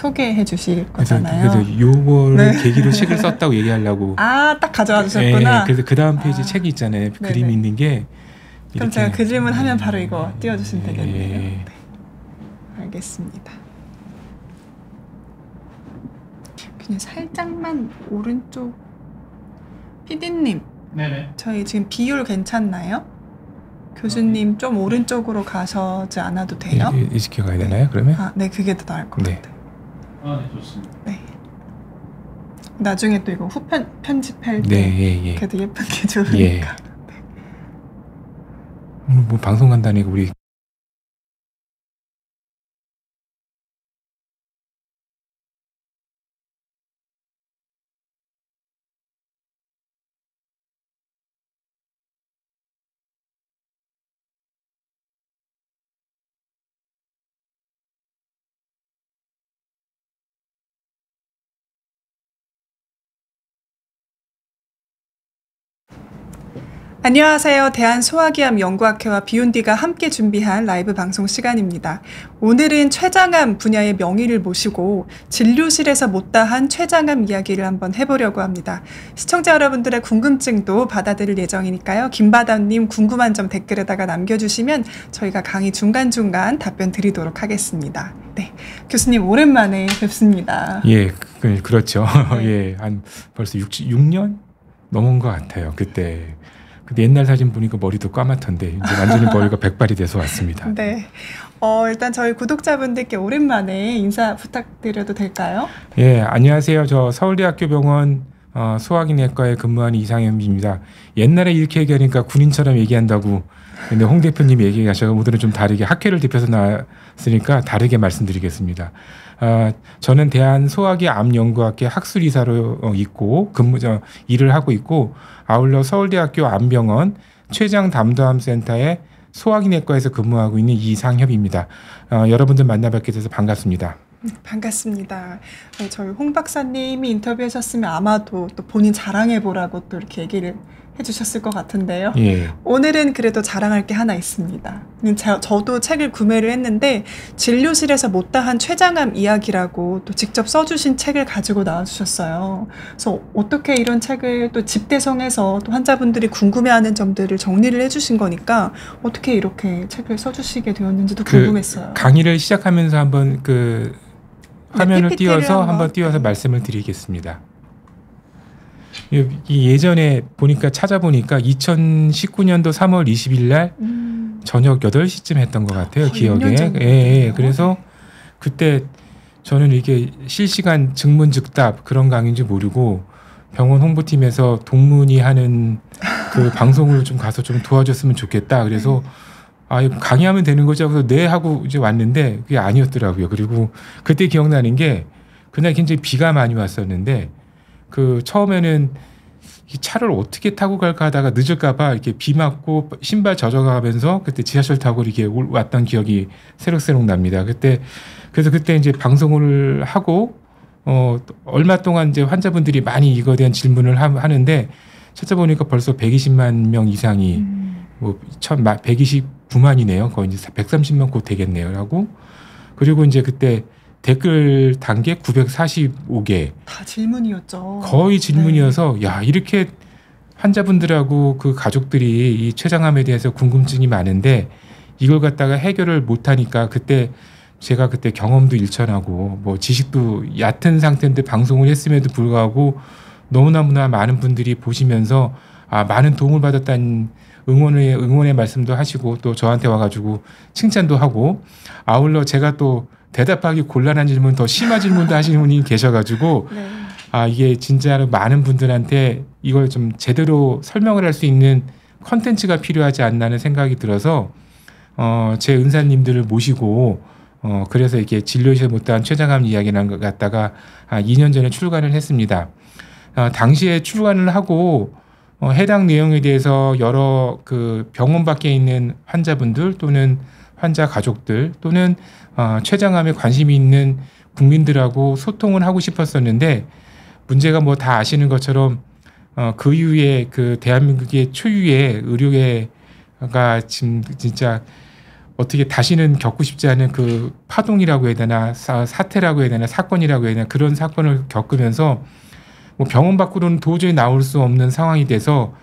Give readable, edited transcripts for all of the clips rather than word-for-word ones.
소개해 주실 거잖아요. 그래서 요거를 계기로 책을 썼다고 얘기하려고. 딱 가져와 주셨구나. 그래서 그 다음 페이지 책이 있잖아요. 그림 있는 게. 그럼 제가 그 질문 하면 바로 이거 띄워주시면 되겠네요. 네. 알겠습니다. 그냥 살짝만 오른쪽 PD님. 네네. 저희 지금 비율 괜찮나요? 교수님 좀 오른쪽으로 가셔지 않아도 돼요? 이 지켜가야 되나요? 그러면? 네, 그게 더 나을 것 같아요. 네, 좋습니다. 네. 나중에 또 이거 후편 편집할 때 그래도 예쁜 게 좋으니까. 뭐 방송 간다니까 우리. 안녕하세요. 대한소화기암 연구학회와 비욘디가 함께 준비한 라이브 방송 시간입니다. 오늘은 췌장암 분야의 명의를 모시고 진료실에서 못다한 췌장암 이야기를 한번 해보려고 합니다. 시청자 여러분들의 궁금증도 받아들일 예정이니까요. 김바다님 궁금한 점 댓글에다가 남겨주시면 저희가 강의 중간중간 답변 드리도록 하겠습니다. 네, 교수님 오랜만에 뵙습니다. 예, 그렇죠. 예, 한 벌써 6년 넘은 것 같아요. 그때 옛날 사진 보니까 머리도 까맣던데 이제 완전히 머리가 백발이 돼서 왔습니다. 네. 일단 저희 구독자분들께 오랜만에 인사 부탁드려도 될까요? 예, 안녕하세요. 저 서울대학교 병원 소화기내과에 근무하는 이상현입니다. 옛날에 이렇게 얘기하니까 군인처럼 얘기한다고. 근데 홍 대표님이 얘기하셔서 오늘은 좀 다르게 학회를 대표해서 나왔으니까 다르게 말씀드리겠습니다. 저는 대한소화기암연구학회 학술이사로 있고 일을 하고 있고 아울러 서울대학교 암병원 췌장담도암센터의 소화기내과에서 근무하고 있는 이상협입니다. 여러분들 만나뵙게 돼서 반갑습니다. 반갑습니다. 저희 홍 박사님이 인터뷰하셨으면 아마도 또 본인 자랑해보라고 또 이렇게 얘기를 해주셨을 것 같은데요. 예. 오늘은 그래도 자랑할 게 하나 있습니다. 저도 책을 구매를 했는데 진료실에서 못다한 췌장암 이야기라고 또 직접 써주신 책을 가지고 나와주셨어요. 그래서 어떻게 이런 책을 또 집대성해서 또 환자분들이 궁금해하는 점들을 정리를 해주신 거니까 어떻게 이렇게 책을 써주시게 되었는지도 궁금했어요. 강의를 시작하면서 한번 화면을 띄워서 한번 띄워서 말씀을 드리겠습니다. 예전에 찾아보니까 2019년도 3월 20일 날 저녁 8시쯤 했던 것 같아요. 기억에. 그래서 그때 저는 이게 실시간 증문즉답 그런 강의인지 모르고 병원 홍보팀에서 동문이 하는 그 방송을 좀 가서 좀 도와줬으면 좋겠다. 그래서 강의하면 되는 거죠. 그래서 네 하고 이제 왔는데 그게 아니었더라고요. 그리고 그때 기억나는 게 그날 굉장히 비가 많이 왔었는데 처음에는 이 차를 어떻게 타고 갈까 하다가 늦을까봐 이렇게 비 맞고 신발 젖어가면서 그때 지하철 타고 이렇게 왔던 기억이 새록새록 납니다. 그래서 그때 이제 방송을 하고 얼마 동안 이제 환자분들이 많이 이거에 대한 질문을 하는데 찾아보니까 벌써 120만 명 이상이 129만이네요. 거의 이제 130만 곧 되겠네요. 라고 그리고 이제 그때 댓글 단계 945개. 다 질문이었죠. 거의 질문이어서 야 이렇게 환자분들하고 그 가족들이 이 췌장암에 대해서 궁금증이 많은데 이걸 갖다가 해결을 못하니까 제가 그때 경험도 일천하고 뭐 지식도 얕은 상태인데 방송을 했음에도 불구하고 너무나 많은 분들이 보시면서 많은 도움을 받았다는 응원의 말씀도 하시고 또 저한테 와가지고 칭찬도 하고 아울러 제가 또 대답하기 곤란한 질문, 더 심한 질문도 하시는 분이 계셔가지고 이게 진짜로 많은 분들한테 이걸 좀 제대로 설명을 할 수 있는 컨텐츠가 필요하지 않나는 생각이 들어서 제 은사님들을 모시고 그래서 이렇게 진료실에 못다한 췌장암 이야기라는 것 갖다가 2년 전에 출간을 했습니다. 당시에 출간을 하고 해당 내용에 대해서 여러 병원 밖에 있는 환자분들 또는 환자 가족들 또는 췌장암에 관심이 있는 국민들하고 소통을 하고 싶었었는데 문제가 뭐 다 아시는 것처럼 그 이후에 대한민국의 초유의 의료계가 지금 진짜 어떻게 다시는 겪고 싶지 않은 그 파동이라고 해야 되나 사태라고 해야 되나 사건이라고 해야 되나 그런 사건을 겪으면서 뭐 병원 밖으로는 도저히 나올 수 없는 상황이 돼서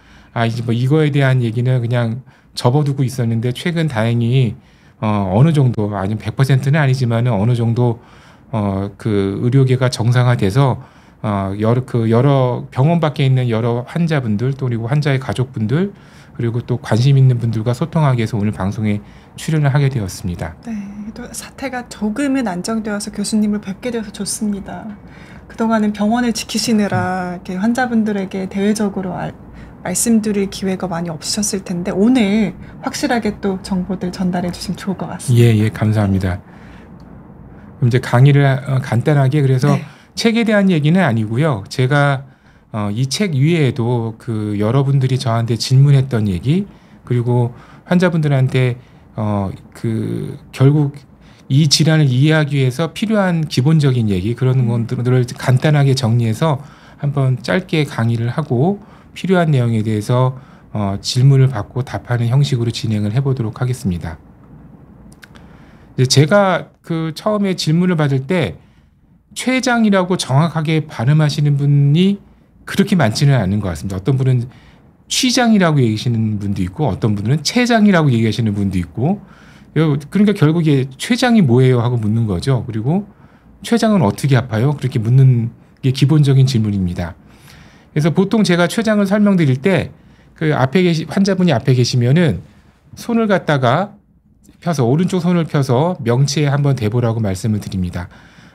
이제 뭐 이거에 대한 얘기는 그냥 접어두고 있었는데 최근 다행히 어느 정도 아니면 100%는 아니지만은 어느 정도 그 의료계가 정상화돼서 여러 병원 밖에 있는 여러 환자분들 또 그리고 환자의 가족분들 그리고 또 관심 있는 분들과 소통하기 위해서 오늘 방송에 출연을 하게 되었습니다. 네, 또 사태가 조금은 안정되어서 교수님을 뵙게 돼서 좋습니다. 그동안은 병원을 지키시느라 이렇게 환자분들에게 대외적으로 말씀드릴 기회가 많이 없으셨을 텐데 오늘 확실하게 또 정보들 전달해 주시면 좋을 것 같습니다. 예, 감사합니다. 그럼 이제 강의를 간단하게 그래서 네. 책에 대한 얘기는 아니고요. 제가 이 책 위에도 그 여러분들이 저한테 질문했던 얘기 그리고 환자분들한테 그 결국 이 질환을 이해하기 위해서 필요한 기본적인 얘기 그런 것들을 간단하게 정리해서 한번 짧게 강의를 하고 필요한 내용에 대해서 질문을 받고 답하는 형식으로 진행을 해보도록 하겠습니다. 이제 제가 그 처음에 질문을 받을 때 췌장이라고 정확하게 발음하시는 분이 그렇게 많지는 않은 것 같습니다. 어떤 분은 취장이라고 얘기하시는 분도 있고 어떤 분은 췌장이라고 얘기하시는 분도 있고 그러니까 결국에 췌장이 뭐예요 하고 묻는 거죠. 그리고 췌장은 어떻게 아파요? 그렇게 묻는 게 기본적인 질문입니다. 그래서 보통 제가 췌장을 설명드릴 때 그 환자분이 앞에 계시면은 손을 갖다가 펴서 오른쪽 손을 펴서 명치에 한번 대보라고 말씀을 드립니다.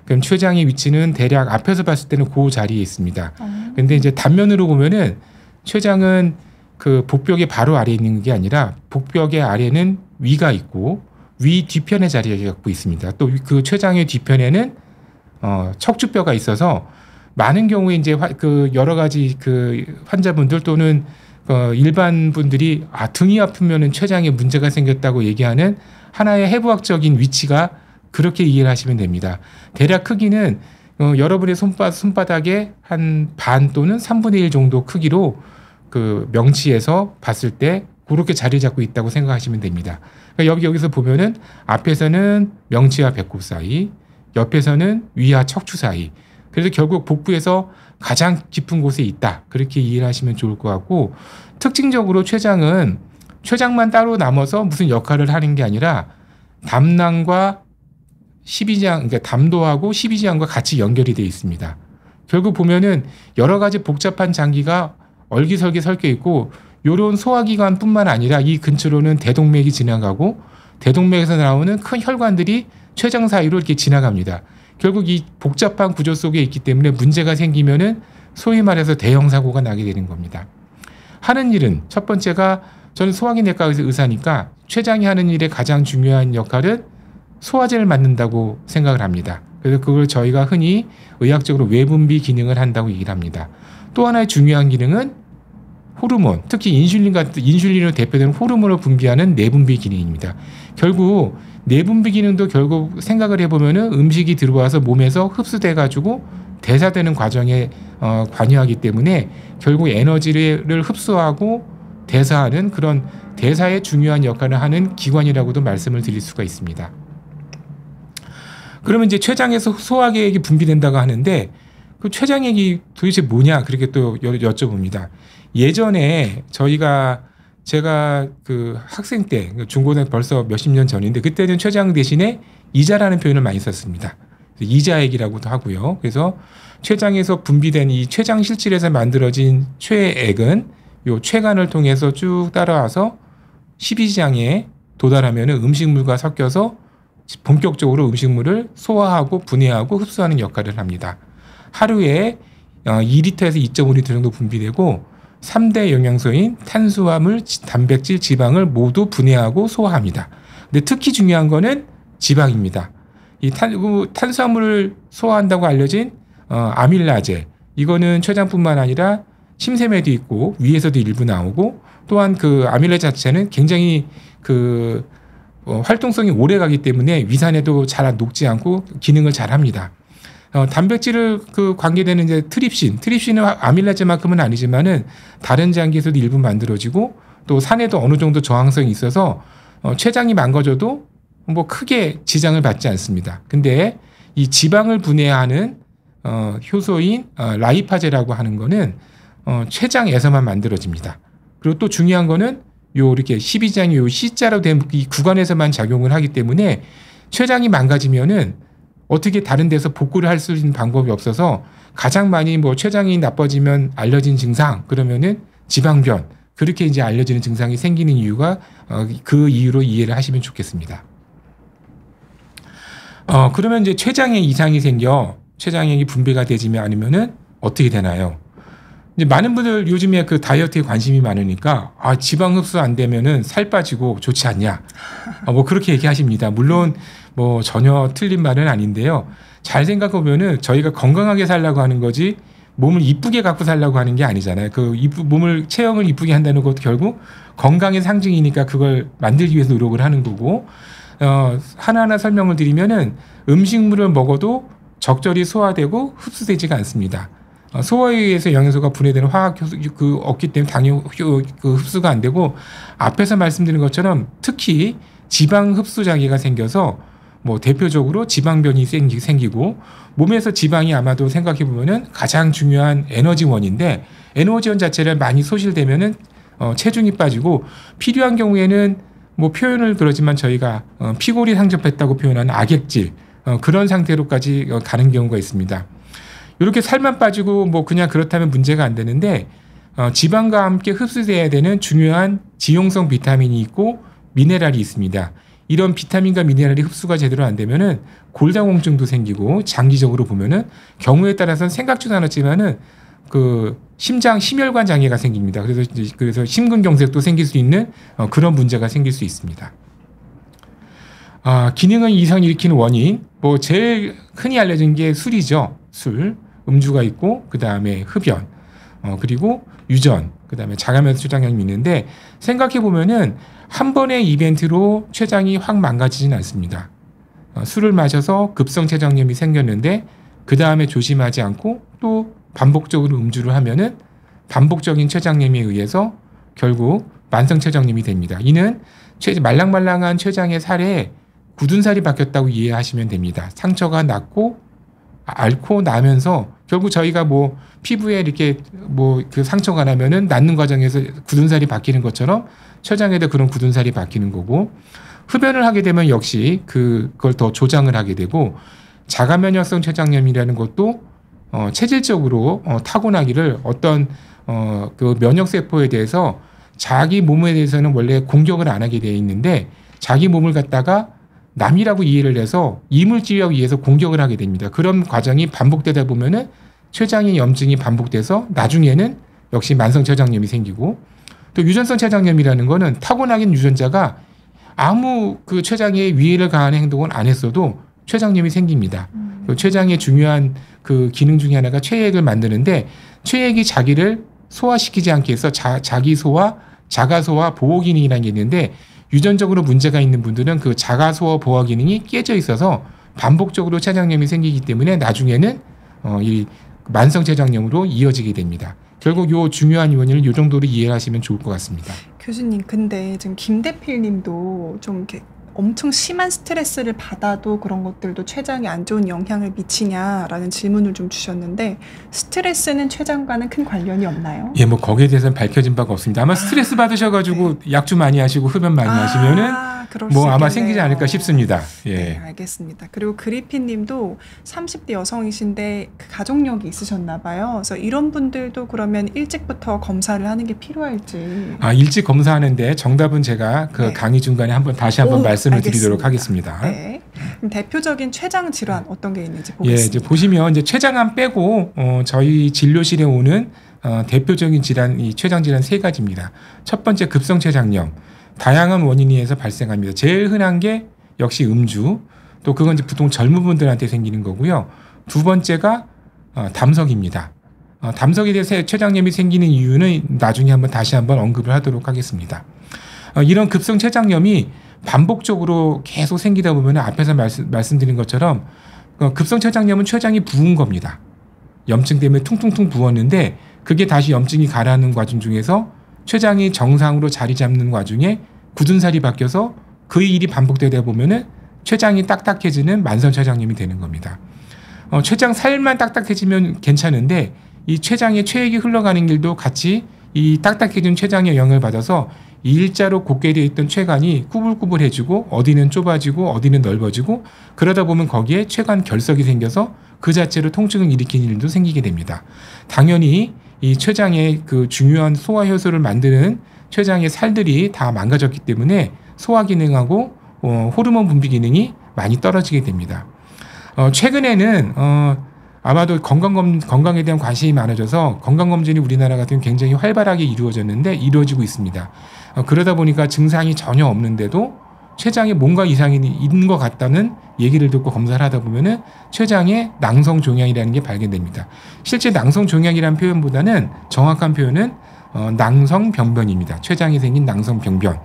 그럼 췌장의 위치는 대략 앞에서 봤을 때는 그 자리에 있습니다. 근데 이제 단면으로 보면은 췌장은 그 복벽의 바로 아래에 있는 게 아니라 복벽의 아래는 위가 있고 위 뒤편의 자리에 갖고 있습니다. 또 그 췌장의 뒤편에는 척추뼈가 있어서 많은 경우에 이제 그 여러 가지 그 환자분들 또는 일반 분들이 등이 아프면은 췌장에 문제가 생겼다고 얘기하는 하나의 해부학적인 위치가 그렇게 이해를 하시면 됩니다. 대략 크기는 여러분의 손바닥의 한 반 또는 3분의 1 정도 크기로 그 명치에서 봤을 때 그렇게 자리 잡고 있다고 생각하시면 됩니다. 그러니까 여기서 보면은 앞에서는 명치와 배꼽 사이, 옆에서는 위와 척추 사이. 그래서 결국 복부에서 가장 깊은 곳에 있다. 그렇게 이해를 하시면 좋을 것 같고 특징적으로 췌장만 따로 남아서 무슨 역할을 하는 게 아니라 담낭과 그러니까 담도하고 십이지장과 같이 연결이 되어 있습니다. 결국 보면은 여러 가지 복잡한 장기가 얼기설기 섞여 있고 요런 소화기관뿐만 아니라 이 근처로는 대동맥이 지나가고 대동맥에서 나오는 큰 혈관들이 췌장 사이로 이렇게 지나갑니다. 결국 이 복잡한 구조 속에 있기 때문에 문제가 생기면은 소위 말해서 대형 사고가 나게 되는 겁니다. 하는 일은 첫 번째가 저는 소화기내과 의사니까 췌장이 하는 일의 가장 중요한 역할은 소화제를 맞는다고 생각을 합니다. 그래서 그걸 저희가 흔히 의학적으로 외분비 기능을 한다고 얘기를 합니다. 또 하나의 중요한 기능은 호르몬, 특히 인슐린으로 대표되는 호르몬을 분비하는 내분비 기능입니다. 결국 내분비 기능도 결국 생각을 해보면은 음식이 들어와서 몸에서 흡수돼가지고 대사되는 과정에 관여하기 때문에 결국 에너지를 흡수하고 대사하는 그런 대사에 중요한 역할을 하는 기관이라고도 말씀을 드릴 수가 있습니다. 그러면 이제 췌장에서 소화액이 분비된다고 하는데 그 췌장액이 도대체 뭐냐 그렇게 또 여쭤봅니다. 예전에 제가 그 학생 때 중고등학교 벌써 몇십 년 전인데 그때는 췌장 대신에 이자라는 표현을 많이 썼습니다. 이자액이라고도 하고요. 그래서 췌장에서 분비된 이 췌장 실질에서 만들어진 췌액은 요 췌관을 통해서 쭉 따라와서 십이지장에 도달하면 음식물과 섞여서 본격적으로 음식물을 소화하고 분해하고 흡수하는 역할을 합니다. 하루에 2리터에서 2.5리터 정도 분비되고 3대 영양소인 탄수화물, 단백질, 지방을 모두 분해하고 소화합니다. 근데 특히 중요한 거는 지방입니다. 이 탄수화물을 소화한다고 알려진 아밀라제 이거는 췌장뿐만 아니라 침샘에도 있고 위에서도 일부 나오고 또한 그 아밀라제 자체는 굉장히 그 활동성이 오래 가기 때문에 위산에도 잘 녹지 않고 기능을 잘 합니다. 단백질을 그 관계되는 이제 트립신은 아밀라제만큼은 아니지만은 다른 장기에서도 일부 만들어지고 또 산에도 어느 정도 저항성이 있어서 췌장이 망가져도 뭐 크게 지장을 받지 않습니다. 근데 이 지방을 분해하는 효소인 라이파제라고 하는 거는 췌장에서만 만들어집니다. 그리고 또 중요한 거는 요 이렇게 12장이 요 C자로 된 이 구간에서만 작용을 하기 때문에 췌장이 망가지면은 어떻게 다른 데서 복구를 할 수 있는 방법이 없어서 가장 많이 뭐 췌장이 나빠지면 알려진 증상 그러면은 지방변 그렇게 이제 알려지는 증상이 생기는 이유가 그 이유로 이해를 하시면 좋겠습니다. 그러면 이제 췌장에 이상이 생겨 췌장액이 분비가 되지면 않으면은 어떻게 되나요? 이제 많은 분들 요즘에 그 다이어트에 관심이 많으니까 지방 흡수 안 되면은 살 빠지고 좋지 않냐? 뭐 그렇게 얘기하십니다. 물론 뭐 전혀 틀린 말은 아닌데요. 잘 생각해 보면은 저희가 건강하게 살려고 하는 거지 몸을 이쁘게 갖고 살려고 하는 게 아니잖아요. 몸을 체형을 이쁘게 한다는 것도 결국 건강의 상징이니까 그걸 만들기 위해서 노력을 하는 거고 하나하나 설명을 드리면은 음식물을 먹어도 적절히 소화되고 흡수되지가 않습니다. 소화에 의해서 영양소가 분해되는 화학 효소 없기 때문에 당연 흡수가 안 되고 앞에서 말씀드린 것처럼 특히 지방 흡수 장애가 생겨서 뭐 대표적으로 지방변이 생기고 몸에서 지방이 아마도 생각해 보면은 가장 중요한 에너지원인데 에너지원 자체를 많이 소실되면은 체중이 빠지고 필요한 경우에는 뭐 표현을 그러지만 저희가 피골이 상접했다고 표현하는 악액질 그런 상태로까지 가는 경우가 있습니다. 이렇게 살만 빠지고 뭐 그냥 그렇다면 문제가 안 되는데 지방과 함께 흡수돼야 되는 중요한 지용성 비타민이 있고 미네랄이 있습니다. 이런 비타민과 미네랄이 흡수가 제대로 안 되면은 골다공증도 생기고 장기적으로 보면은 경우에 따라서는 생각지도 않았지만은 그 심혈관 장애가 생깁니다. 그래서 심근경색도 생길 수 있는 그런 문제가 생길 수 있습니다. 기능은 이상을 일으키는 원인 뭐 제일 흔히 알려진 게 술이죠. 술, 음주가 있고 그 다음에 흡연, 그리고 유전, 그 다음에 자가면서 췌장염이 있는데 생각해 보면은 한 번의 이벤트로 췌장이 확 망가지진 않습니다. 술을 마셔서 급성 췌장염이 생겼는데 그 다음에 조심하지 않고 또 반복적으로 음주를 하면은 반복적인 췌장염에 의해서 결국 만성 췌장염이 됩니다. 이는 말랑말랑한 췌장의 살에 굳은 살이 박혔다고 이해하시면 됩니다. 상처가 났고 앓고 나면서 결국 저희가 뭐 피부에 이렇게 뭐 그 상처가 나면은 낫는 과정에서 굳은 살이 박히는 것처럼 췌장에도 그런 굳은 살이 박히는 거고 흡연을 하게 되면 역시 그걸 더 조장을 하게 되고 자가 면역성 췌장염이라는 것도 체질적으로 타고나기를 어떤 그 면역 세포에 대해서 자기 몸에 대해서는 원래 공격을 안 하게 되어 있는데 자기 몸을 갖다가 남이라고 이해를 해서 이물질에 의해서 공격을 하게 됩니다. 그런 과정이 반복되다 보면은 췌장의 염증이 반복돼서 나중에는 역시 만성 췌장염이 생기고 또 유전성 췌장염이라는 거는 타고나긴 유전자가 아무 그 췌장에 위해를 가하는 행동을 안 했어도 췌장염이 생깁니다. 췌장의 중요한 그 기능 중에 하나가 췌액을 만드는데 췌액이 자기를 소화시키지 않게 해서 자기 소화, 자가 소화 보호 기능이라는 게 있는데 유전적으로 문제가 있는 분들은 그 자가 소화 보호 기능이 깨져 있어서 반복적으로 췌장염이 생기기 때문에 나중에는 이 만성 췌장염으로 이어지게 됩니다. 결국 요 중요한 원인을 요 정도로 이해하시면 좋을 것 같습니다. 교수님, 근데 지금 김대필님도 좀 이렇게 엄청 심한 스트레스를 받아도 그런 것들도 췌장에 안 좋은 영향을 미치냐라는 질문을 좀 주셨는데 스트레스는 췌장과는 큰 관련이 없나요? 예, 뭐 거기에 대해서는 밝혀진 바가 없습니다. 아마 스트레스 받으셔가지고 네. 약주 많이 하시고 흡연 많이 하시면은 뭐 아마 생기지 않을까 싶습니다. 예. 네, 알겠습니다. 그리고 그리피님도 30대 여성이신데 가족력이 있으셨나 봐요. 그래서 이런 분들도 그러면 일찍부터 검사를 하는 게 필요할지. 일찍 검사하는데 정답은 제가 그 네. 강의 중간에 말씀을 알겠습니다. 드리도록 하겠습니다. 네. 그럼 대표적인 췌장 질환 어떤 게 있는지 예, 보겠습니다. 이제 보시면 이제 췌장암 빼고 저희 진료실에 오는 대표적인 질환, 이 췌장 질환 세 가지입니다. 첫 번째 급성 췌장염. 다양한 원인에 의해서 발생합니다. 제일 흔한 게 역시 음주, 또 그건 이제 보통 젊은 분들한테 생기는 거고요. 두 번째가 담석입니다. 담석에 대해서 췌장염이 생기는 이유는 나중에 다시 한번 언급을 하도록 하겠습니다. 이런 급성 췌장염이 반복적으로 계속 생기다 보면 앞에서 말씀드린 것처럼 급성 췌장염은 췌장이 부은 겁니다. 염증 때문에 퉁퉁퉁 부었는데 그게 다시 염증이 가라앉는 과정 중에서 췌장이 정상으로 자리 잡는 와중에 굳은 살이 바뀌어서 그 일이 반복되다 보면은 췌장이 딱딱해지는 만성췌장염이 되는 겁니다. 췌장 살만 딱딱해지면 괜찮은데 이 췌장에 췌액이 흘러가는 길도 같이 이 딱딱해진 췌장의 영향을 받아서 이 일자로 곧게 되어 있던 췌관이 꾸불꾸불해지고 어디는 좁아지고 어디는 넓어지고 그러다 보면 거기에 췌관 결석이 생겨서 그 자체로 통증을 일으키는 일도 생기게 됩니다. 당연히 이 췌장의 그 중요한 소화 효소를 만드는 췌장의 살들이 다 망가졌기 때문에 소화 기능하고 호르몬 분비 기능이 많이 떨어지게 됩니다. 최근에는 아마도 건강에 대한 관심이 많아져서 건강검진이 우리나라 같은 경우 굉장히 활발하게 이루어지고 있습니다. 그러다 보니까 증상이 전혀 없는데도 췌장에 뭔가 이상이 있는 것 같다는 얘기를 듣고 검사를 하다 보면은 췌장에 낭성종양이라는 게 발견됩니다. 실제 낭성종양이라는 표현보다는 정확한 표현은 낭성병변입니다. 췌장에 생긴 낭성병변.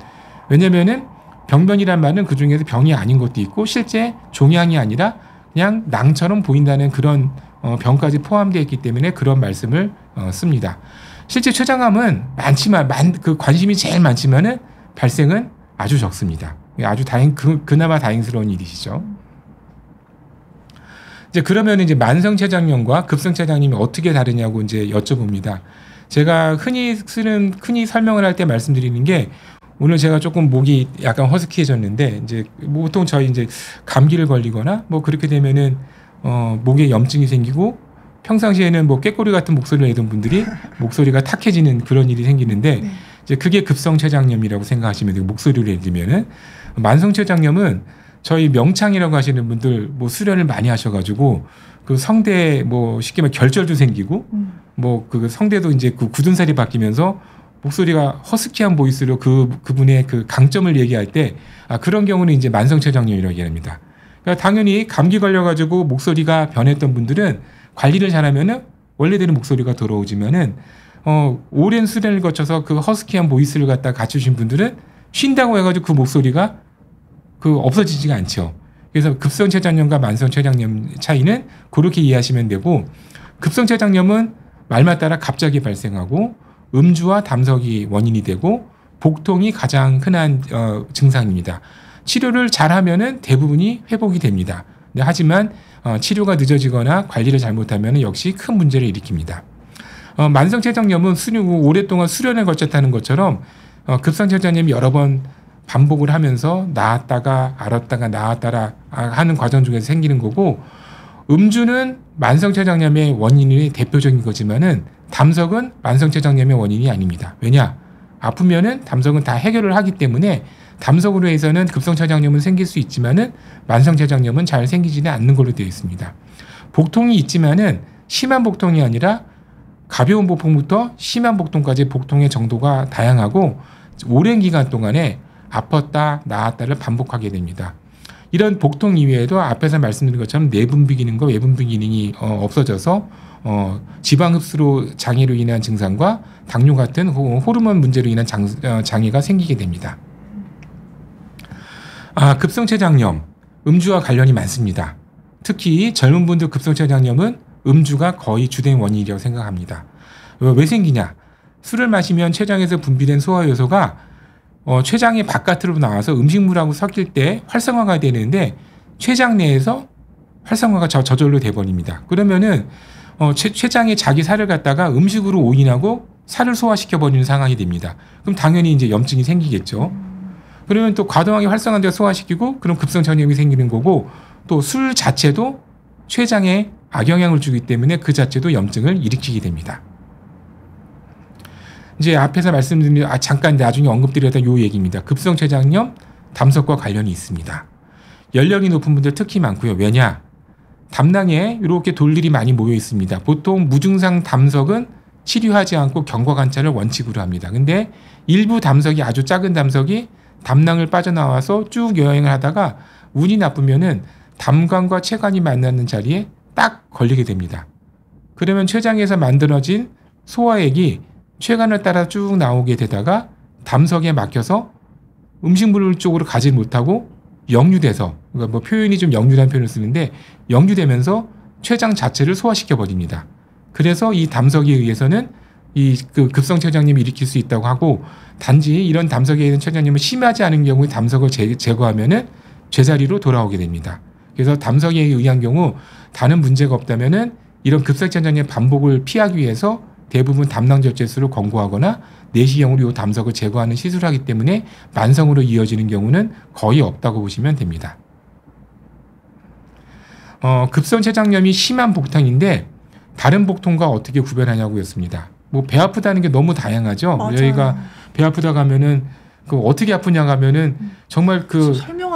왜냐면은 병변이란 말은 그 중에서 병이 아닌 것도 있고 실제 종양이 아니라 그냥 낭처럼 보인다는 그런 병까지 포함되어 있기 때문에 그런 말씀을 씁니다. 실제 췌장암은 많지만 그 관심이 제일 많지만은 발생은 아주 적습니다. 아주 그나마 다행스러운 일이시죠. 이제 그러면 이제 만성췌장염과 급성췌장염이 어떻게 다르냐고 이제 여쭤봅니다. 제가 흔히 설명을 할 때 말씀드리는 게 오늘 제가 조금 목이 약간 허스키해졌는데 이제 보통 저희 이제 감기를 걸리거나 뭐 그렇게 되면은 목에 염증이 생기고 평상시에는 뭐 꾀꼬리 같은 목소리를 내던 분들이 목소리가 탁해지는 그런 일이 생기는데 네. 이제 그게 급성췌장염이라고 생각하시면 되고 목소리를 내리면은 만성췌장염은 저희 명창이라고 하시는 분들 뭐 수련을 많이 하셔가지고 그 성대 뭐 쉽게 말해 결절도 생기고 뭐 그 성대도 이제 그 굳은 살이 바뀌면서 목소리가 허스키한 보이스로 그분의 그 강점을 얘기할 때 그런 경우는 이제 만성췌장염이라고 얘기합니다. 그러니까 당연히 감기 걸려가지고 목소리가 변했던 분들은 관리를 잘하면은 원래대로 목소리가 돌아오지만은 오랜 수련을 거쳐서 그 허스키한 보이스를 갖다 갖추신 분들은 쉰다고 해가지고 그 목소리가 없어지지가 않죠. 그래서 급성췌장염과 만성췌장염 차이는 그렇게 이해하시면 되고 급성췌장염은 말만 따라 갑자기 발생하고 음주와 담석이 원인이 되고 복통이 가장 흔한 증상입니다. 치료를 잘하면은 대부분이 회복이 됩니다. 하지만 치료가 늦어지거나 관리를 잘못하면 역시 큰 문제를 일으킵니다. 만성췌장염은 오랫동안 수련을 거쳤다는 것처럼 급성췌장염이 여러 번 반복을 하면서 나았다가 알았다가 나았다가 하는 과정 중에서 생기는 거고 음주는 만성췌장염의 원인이 대표적인 거지만은 담석은 만성췌장염의 원인이 아닙니다. 왜냐? 아프면은 담석은 다 해결을 하기 때문에 담석으로 해서는 급성췌장염은 생길 수 있지만은 만성췌장염은 잘 생기지는 않는 걸로 되어 있습니다. 복통이 있지만은 심한 복통이 아니라 가벼운 복통부터 심한 복통까지 복통의 정도가 다양하고 오랜 기간 동안에 아팠다 나았다를 반복하게 됩니다. 이런 복통 이외에도 앞에서 말씀드린 것처럼 내분비 기능과 외분비 기능이 없어져서 지방 흡수로 장애로 인한 증상과 당뇨 같은 호르몬 문제로 인한 장애가 생기게 됩니다. 급성췌장염, 음주와 관련이 많습니다. 특히 젊은 분들 급성췌장염은 음주가 거의 주된 원인이라고 생각합니다. 왜 생기냐? 술을 마시면 췌장에서 분비된 소화 요소가 췌장의 바깥으로 나와서 음식물하고 섞일 때 활성화가 되는데 췌장 내에서 활성화가 저절로 돼버립니다. 그러면은 췌장에 자기 살을 갖다가 음식으로 오인하고 살을 소화시켜버리는 상황이 됩니다. 그럼 당연히 이제 염증이 생기겠죠. 그러면 또 과도하게 활성화되어 소화시키고 그럼 급성췌장염이 생기는 거고 또 술 자체도 췌장에 악영향을 주기 때문에 그 자체도 염증을 일으키게 됩니다. 이제 앞에서 말씀드린 잠깐 나중에 언급드렸던 요 얘기입니다. 급성췌장염 담석과 관련이 있습니다. 연령이 높은 분들 특히 많고요. 왜냐? 담낭에 이렇게 돌들이 많이 모여 있습니다. 보통 무증상 담석은 치료하지 않고 경과 관찰을 원칙으로 합니다. 근데 일부 담석이 아주 작은 담석이 담낭을 빠져나와서 쭉 여행을 하다가 운이 나쁘면은 담관과 췌관이 만나는 자리에 딱 걸리게 됩니다. 그러면 췌장에서 만들어진 소화액이 췌관을 따라 쭉 나오게 되다가 담석에 막혀서 음식물 쪽으로 가지 못하고 역류돼서, 그러니까 뭐 표현이 좀 역류라는 표현을 쓰는데 역류되면서 췌장 자체를 소화시켜 버립니다. 그래서 이 담석에 의해서는 이 그 급성 췌장염이 일으킬 수 있다고 하고 단지 이런 담석에 있는 췌장염이 심하지 않은 경우에 담석을 제거하면은 제자리로 돌아오게 됩니다. 그래서 담석에 의한 경우 다른 문제가 없다면은 이런 급성 췌장염의 반복을 피하기 위해서 대부분 담낭절제술을 권고하거나 내시경으로 이 담석을 제거하는 시술을 하기 때문에 만성으로 이어지는 경우는 거의 없다고 보시면 됩니다. 급성 췌장염이 심한 복통인데 다른 복통과 어떻게 구별하냐고 했습니다. 뭐 배 아프다는 게 너무 다양하죠. 맞아요. 저희가 배 아프다 가면은 그 어떻게 아프냐 가면은 정말 그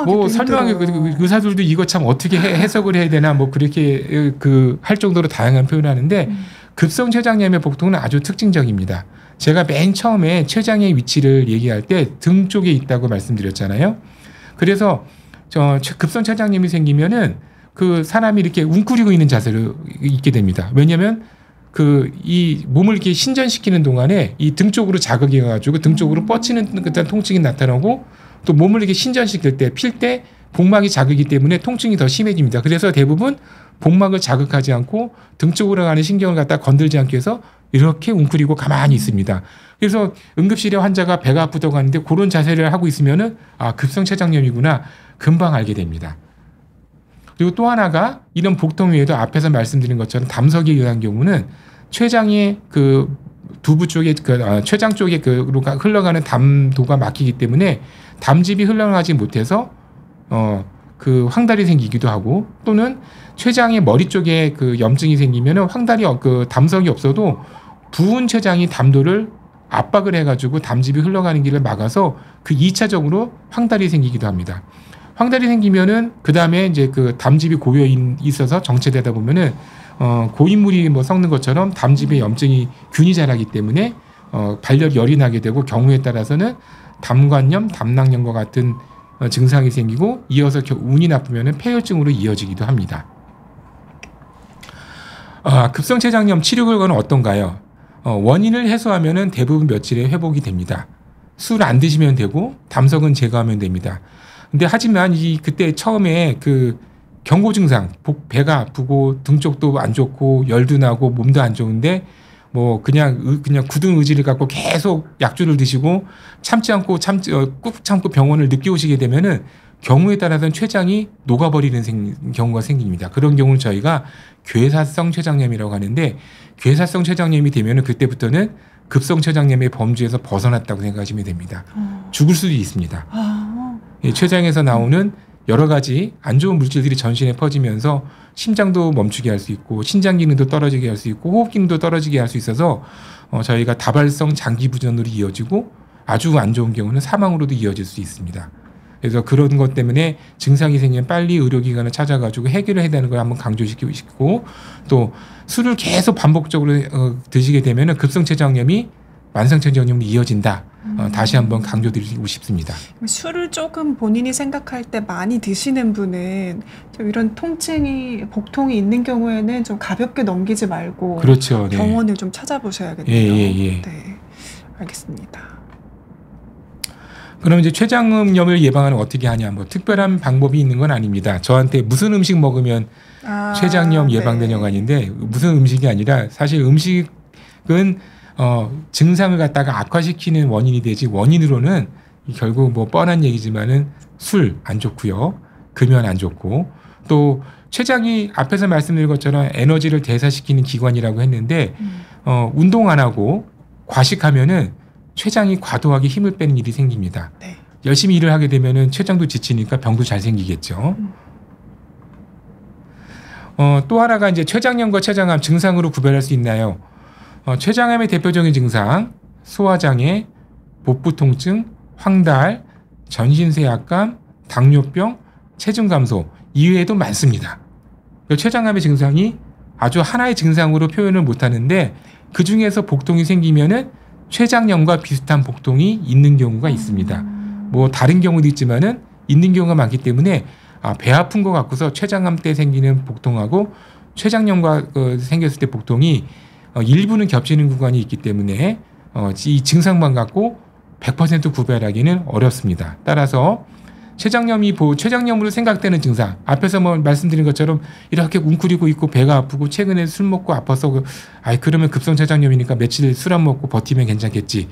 뭐 설명하기 의사들도 이거 참 어떻게 해석을 해야 되나 뭐 그렇게 그 할 정도로 다양한 표현을 하는데 급성 췌장염의 복통은 아주 특징적입니다. 제가 맨 처음에 췌장의 위치를 얘기할 때 등 쪽에 있다고 말씀드렸잖아요. 그래서 급성 췌장염이 생기면은 그 사람이 이렇게 웅크리고 있는 자세로 있게 됩니다. 왜냐하면 그 이 몸을 이렇게 신전시키는 동안에 이 등 쪽으로 자극이 가지고 등 쪽으로 뻗치는 듯한 통증이 나타나고 또 몸을 이렇게 신전시킬 때 필 때 복막이 자극이기 때문에 통증이 더 심해집니다. 그래서 대부분 복막을 자극하지 않고 등 쪽으로 가는 신경을 갖다 건들지 않기 위해서 이렇게 웅크리고 가만히 있습니다. 그래서 응급실에 환자가 배가 아프다고 하는데 그런 자세를 하고 있으면은 아 급성 췌장염이구나 금방 알게 됩니다. 그리고 또 하나가 이런 복통 외에도 앞에서 말씀드린 것처럼 담석에 의한 경우는 췌장의 그 두부 쪽에 췌장 쪽에 흘러가는 담도가 막히기 때문에 담즙이 흘러가지 못해서 그 황달이 생기기도 하고 또는 췌장의 머리 쪽에 그 염증이 생기면은 황달이 그 담석이 없어도 부은 췌장이 담도를 압박을 해가지고 담즙이 흘러가는 길을 막아서 그 2차적으로 황달이 생기기도 합니다. 황달이 생기면은 그 다음에 이제 그 담즙이 고여 있어서 정체되다 보면은 고인물이 뭐 썩는 것처럼 담즙에 염증이 균이 자라기 때문에 발열이 나게 되고 경우에 따라서는 담관염, 담낭염과 같은 증상이 생기고 이어서 운이 나쁘면은 폐혈증으로 이어지기도 합니다. 급성 췌장염 치료 결과는 어떤가요? 원인을 해소하면은 대부분 며칠에 회복이 됩니다. 술 안 드시면 되고 담석은 제거하면 됩니다. 근데 하지만 그때 처음에 그 경고 증상, 배가 아프고 등 쪽도 안 좋고 열도 나고 몸도 안 좋은데 뭐 그냥 굳은 의지를 갖고 계속 약주를 드시고 꾹 참고 병원을 늦게 오시게 되면은 경우에 따라서는 췌장이 녹아버리는 경우가 생깁니다. 그런 경우는 저희가 괴사성 췌장염이라고 하는데 괴사성 췌장염이 되면은 그때부터는 급성 췌장염의 범주에서 벗어났다고 생각하시면 됩니다. 죽을 수도 있습니다. 췌장에서 나오는 여러 가지 안 좋은 물질들이 전신에 퍼지면서 심장도 멈추게 할 수 있고 신장 기능도 떨어지게 할 수 있고 호흡 기능도 떨어지게 할 수 있어서 저희가 다발성 장기 부전으로 이어지고 아주 안 좋은 경우는 사망으로도 이어질 수 있습니다. 그래서 그런 것 때문에 증상이 생기면 빨리 의료기관을 찾아가지고 해결을 해야 되는 걸 한번 강조시키고 싶고 또 술을 계속 반복적으로 드시게 되면 급성 췌장염이 만성 췌장염으로 이어진다. 다시 한번 강조드리고 싶습니다. 술을 조금 본인이 생각할 때 많이 드시는 분은 좀 이런 복통이 있는 경우에는 좀 가볍게 넘기지 말고 그렇죠. 네. 병원을 좀 찾아보셔야겠네요. 예. 네, 알겠습니다. 그럼 이제 췌장염을 예방하는 어떻게 하냐? 뭐 특별한 방법이 있는 건 아닙니다. 저한테 무슨 음식 먹으면 췌장염 예방되냐고 하는데 무슨 음식이 아니라 사실 음식은 증상을 갖다가 악화시키는 원인이 되지 원인으로는 결국 뭐 뻔한 얘기지만은 술 안 좋고요. 금연 안 좋고 또 췌장이 앞에서 말씀드린 것처럼 에너지를 대사시키는 기관이라고 했는데 운동 안 하고 과식하면은 췌장이 과도하게 힘을 빼는 일이 생깁니다. 네. 열심히 일을 하게 되면은 췌장도 지치니까 병도 잘 생기겠죠. 또 하나가 이제 췌장염과 췌장암 증상으로 구별할 수 있나요? 췌장암의 대표적인 증상, 소화장애, 복부 통증, 황달, 전신쇠약감, 당뇨병, 체중 감소 이외에도 많습니다. 췌장암의 증상이 아주 하나의 증상으로 표현을 못하는데 그 중에서 복통이 생기면은 췌장염과 비슷한 복통이 있는 경우가 있습니다. 뭐 다른 경우도 있지만은 있는 경우가 많기 때문에 배 아픈 것 같고서 췌장암 때 생기는 복통하고 췌장염과 생겼을 때 복통이 일부는 겹치는 구간이 있기 때문에 이 증상만 갖고 100% 구별하기는 어렵습니다. 따라서 췌장염으로 생각되는 증상, 앞에서 뭐 말씀드린 것처럼 이렇게 웅크리고 있고 배가 아프고 최근에 술 먹고 아파서 그러면 급성췌장염이니까 며칠 술 안 먹고 버티면 괜찮겠지.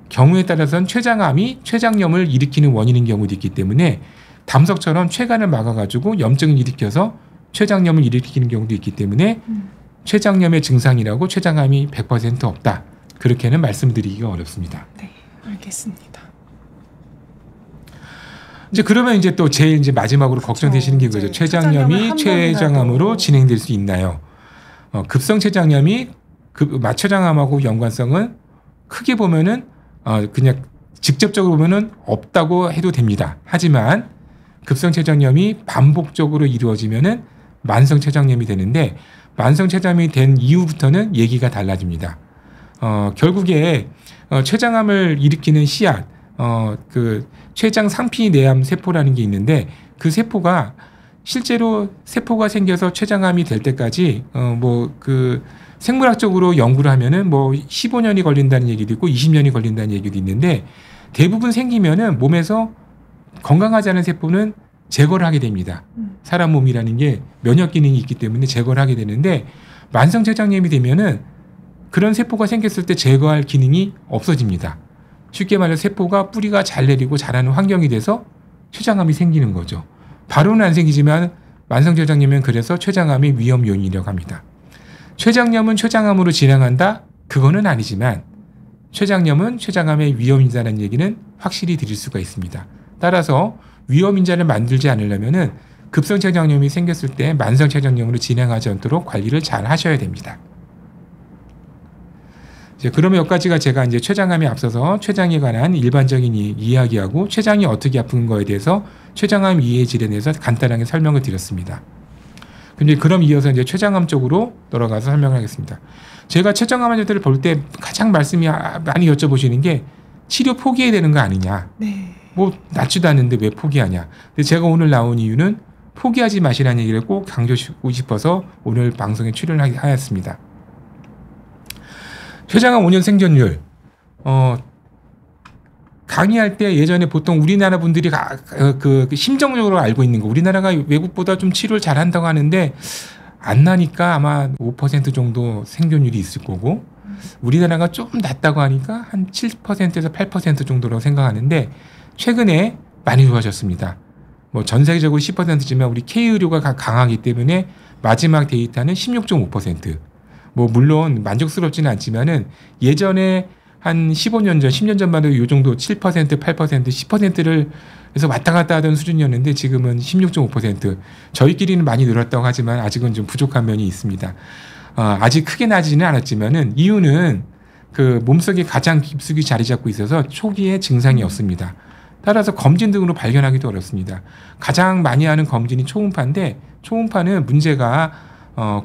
경우에 따라서는 췌장암이 췌장염을 일으키는 원인인 경우도 있기 때문에 담석처럼 췌간을 막아가지고 염증을 일으켜서 췌장염을 일으키는 경우도 있기 때문에 췌장염의 증상이라고 췌장암이 100% 없다. 그렇게는 말씀드리기가 어렵습니다. 네, 알겠습니다. 이제 그러면 이제 또 제일 이제 마지막으로 걱정되시는 게 그거죠. 췌장염이 췌장암으로 진행될 수 있나요? 급성 췌장염이 마췌장암하고 연관성은 크게 보면은 그냥 직접적으로 보면은 없다고 해도 됩니다. 하지만 급성 췌장염이 반복적으로 이루어지면은 만성 췌장염이 되는데 만성 췌장염이 된 이후부터는 얘기가 달라집니다. 결국에 췌장암을 일으키는 씨앗, 그 췌장 상피 내암 세포라는 게 있는데 그 세포가 실제로 세포가 생겨서 췌장암이 될 때까지 뭐 그 생물학적으로 연구를 하면은 뭐 15년이 걸린다는 얘기도 있고 20년이 걸린다는 얘기도 있는데 대부분 생기면은 몸에서 건강하지 않은 세포는 제거를 하게 됩니다. 사람 몸이라는 게 면역 기능이 있기 때문에 제거를 하게 되는데 만성 췌장염이 되면은 그런 세포가 생겼을 때 제거할 기능이 없어집니다. 쉽게 말해서 세포가 뿌리가 잘 내리고 자라는 환경이 돼서 췌장암이 생기는 거죠. 바로는 안 생기지만 만성 췌장염은 그래서 췌장암의 위험 요인이라고 합니다. 췌장염은 췌장암으로 진행한다? 그거는 아니지만 췌장염은 췌장암의 위험인자라는 얘기는 확실히 드릴 수가 있습니다. 따라서 위험인자를 만들지 않으려면은 급성 췌장염이 생겼을 때 만성 췌장염으로 진행하지 않도록 관리를 잘 하셔야 됩니다. 그러면 여기까지가 제가 이제 췌장암에 앞서서 췌장에 관한 일반적인 이야기하고 췌장이 어떻게 아픈 거에 대해서 췌장암 이해 질에 대해서 간단하게 설명을 드렸습니다. 근데 그럼 이어서 이제 췌장암 쪽으로 돌아가서 설명을 하겠습니다. 제가 췌장암 환자들을 볼 때 가장 말씀이 많이 여쭤보시는 게 치료 포기해야 되는 거 아니냐. 네. 뭐 낫지도 않는데 왜 포기하냐. 근데 제가 오늘 나온 이유는 포기하지 마시라는 얘기를 꼭 강조하고 싶어서 오늘 방송에 출연을 하였습니다. 췌장암 5년 생존율. 강의할 때 예전에 보통 우리나라 분들이 심정적으로 알고 있는 거 우리나라가 외국보다 좀 치료를 잘한다고 하는데 안 나니까 아마 5% 정도 생존율이 있을 거고 우리나라가 좀 낮다고 하니까 한 7%에서 8% 정도라고 생각하는데 최근에 많이 좋아졌습니다. 뭐 전 세계적으로 10%지만 우리 K의료가 강하기 때문에 마지막 데이터는 16.5%. 뭐 물론 만족스럽지는 않지만은 예전에 한 15년 전, 10년 전만 해도 이 정도 7%, 8%, 10%를 해서 왔다 갔다 하던 수준이었는데 지금은 16.5%. 저희끼리는 많이 늘었다고 하지만 아직은 좀 부족한 면이 있습니다. 아직 크게 나지는 않았지만은 이유는 그 몸속에 가장 깊숙이 자리 잡고 있어서 초기에 증상이 없습니다. 따라서 검진 등으로 발견하기도 어렵습니다. 가장 많이 하는 검진이 초음파인데 초음파는 문제가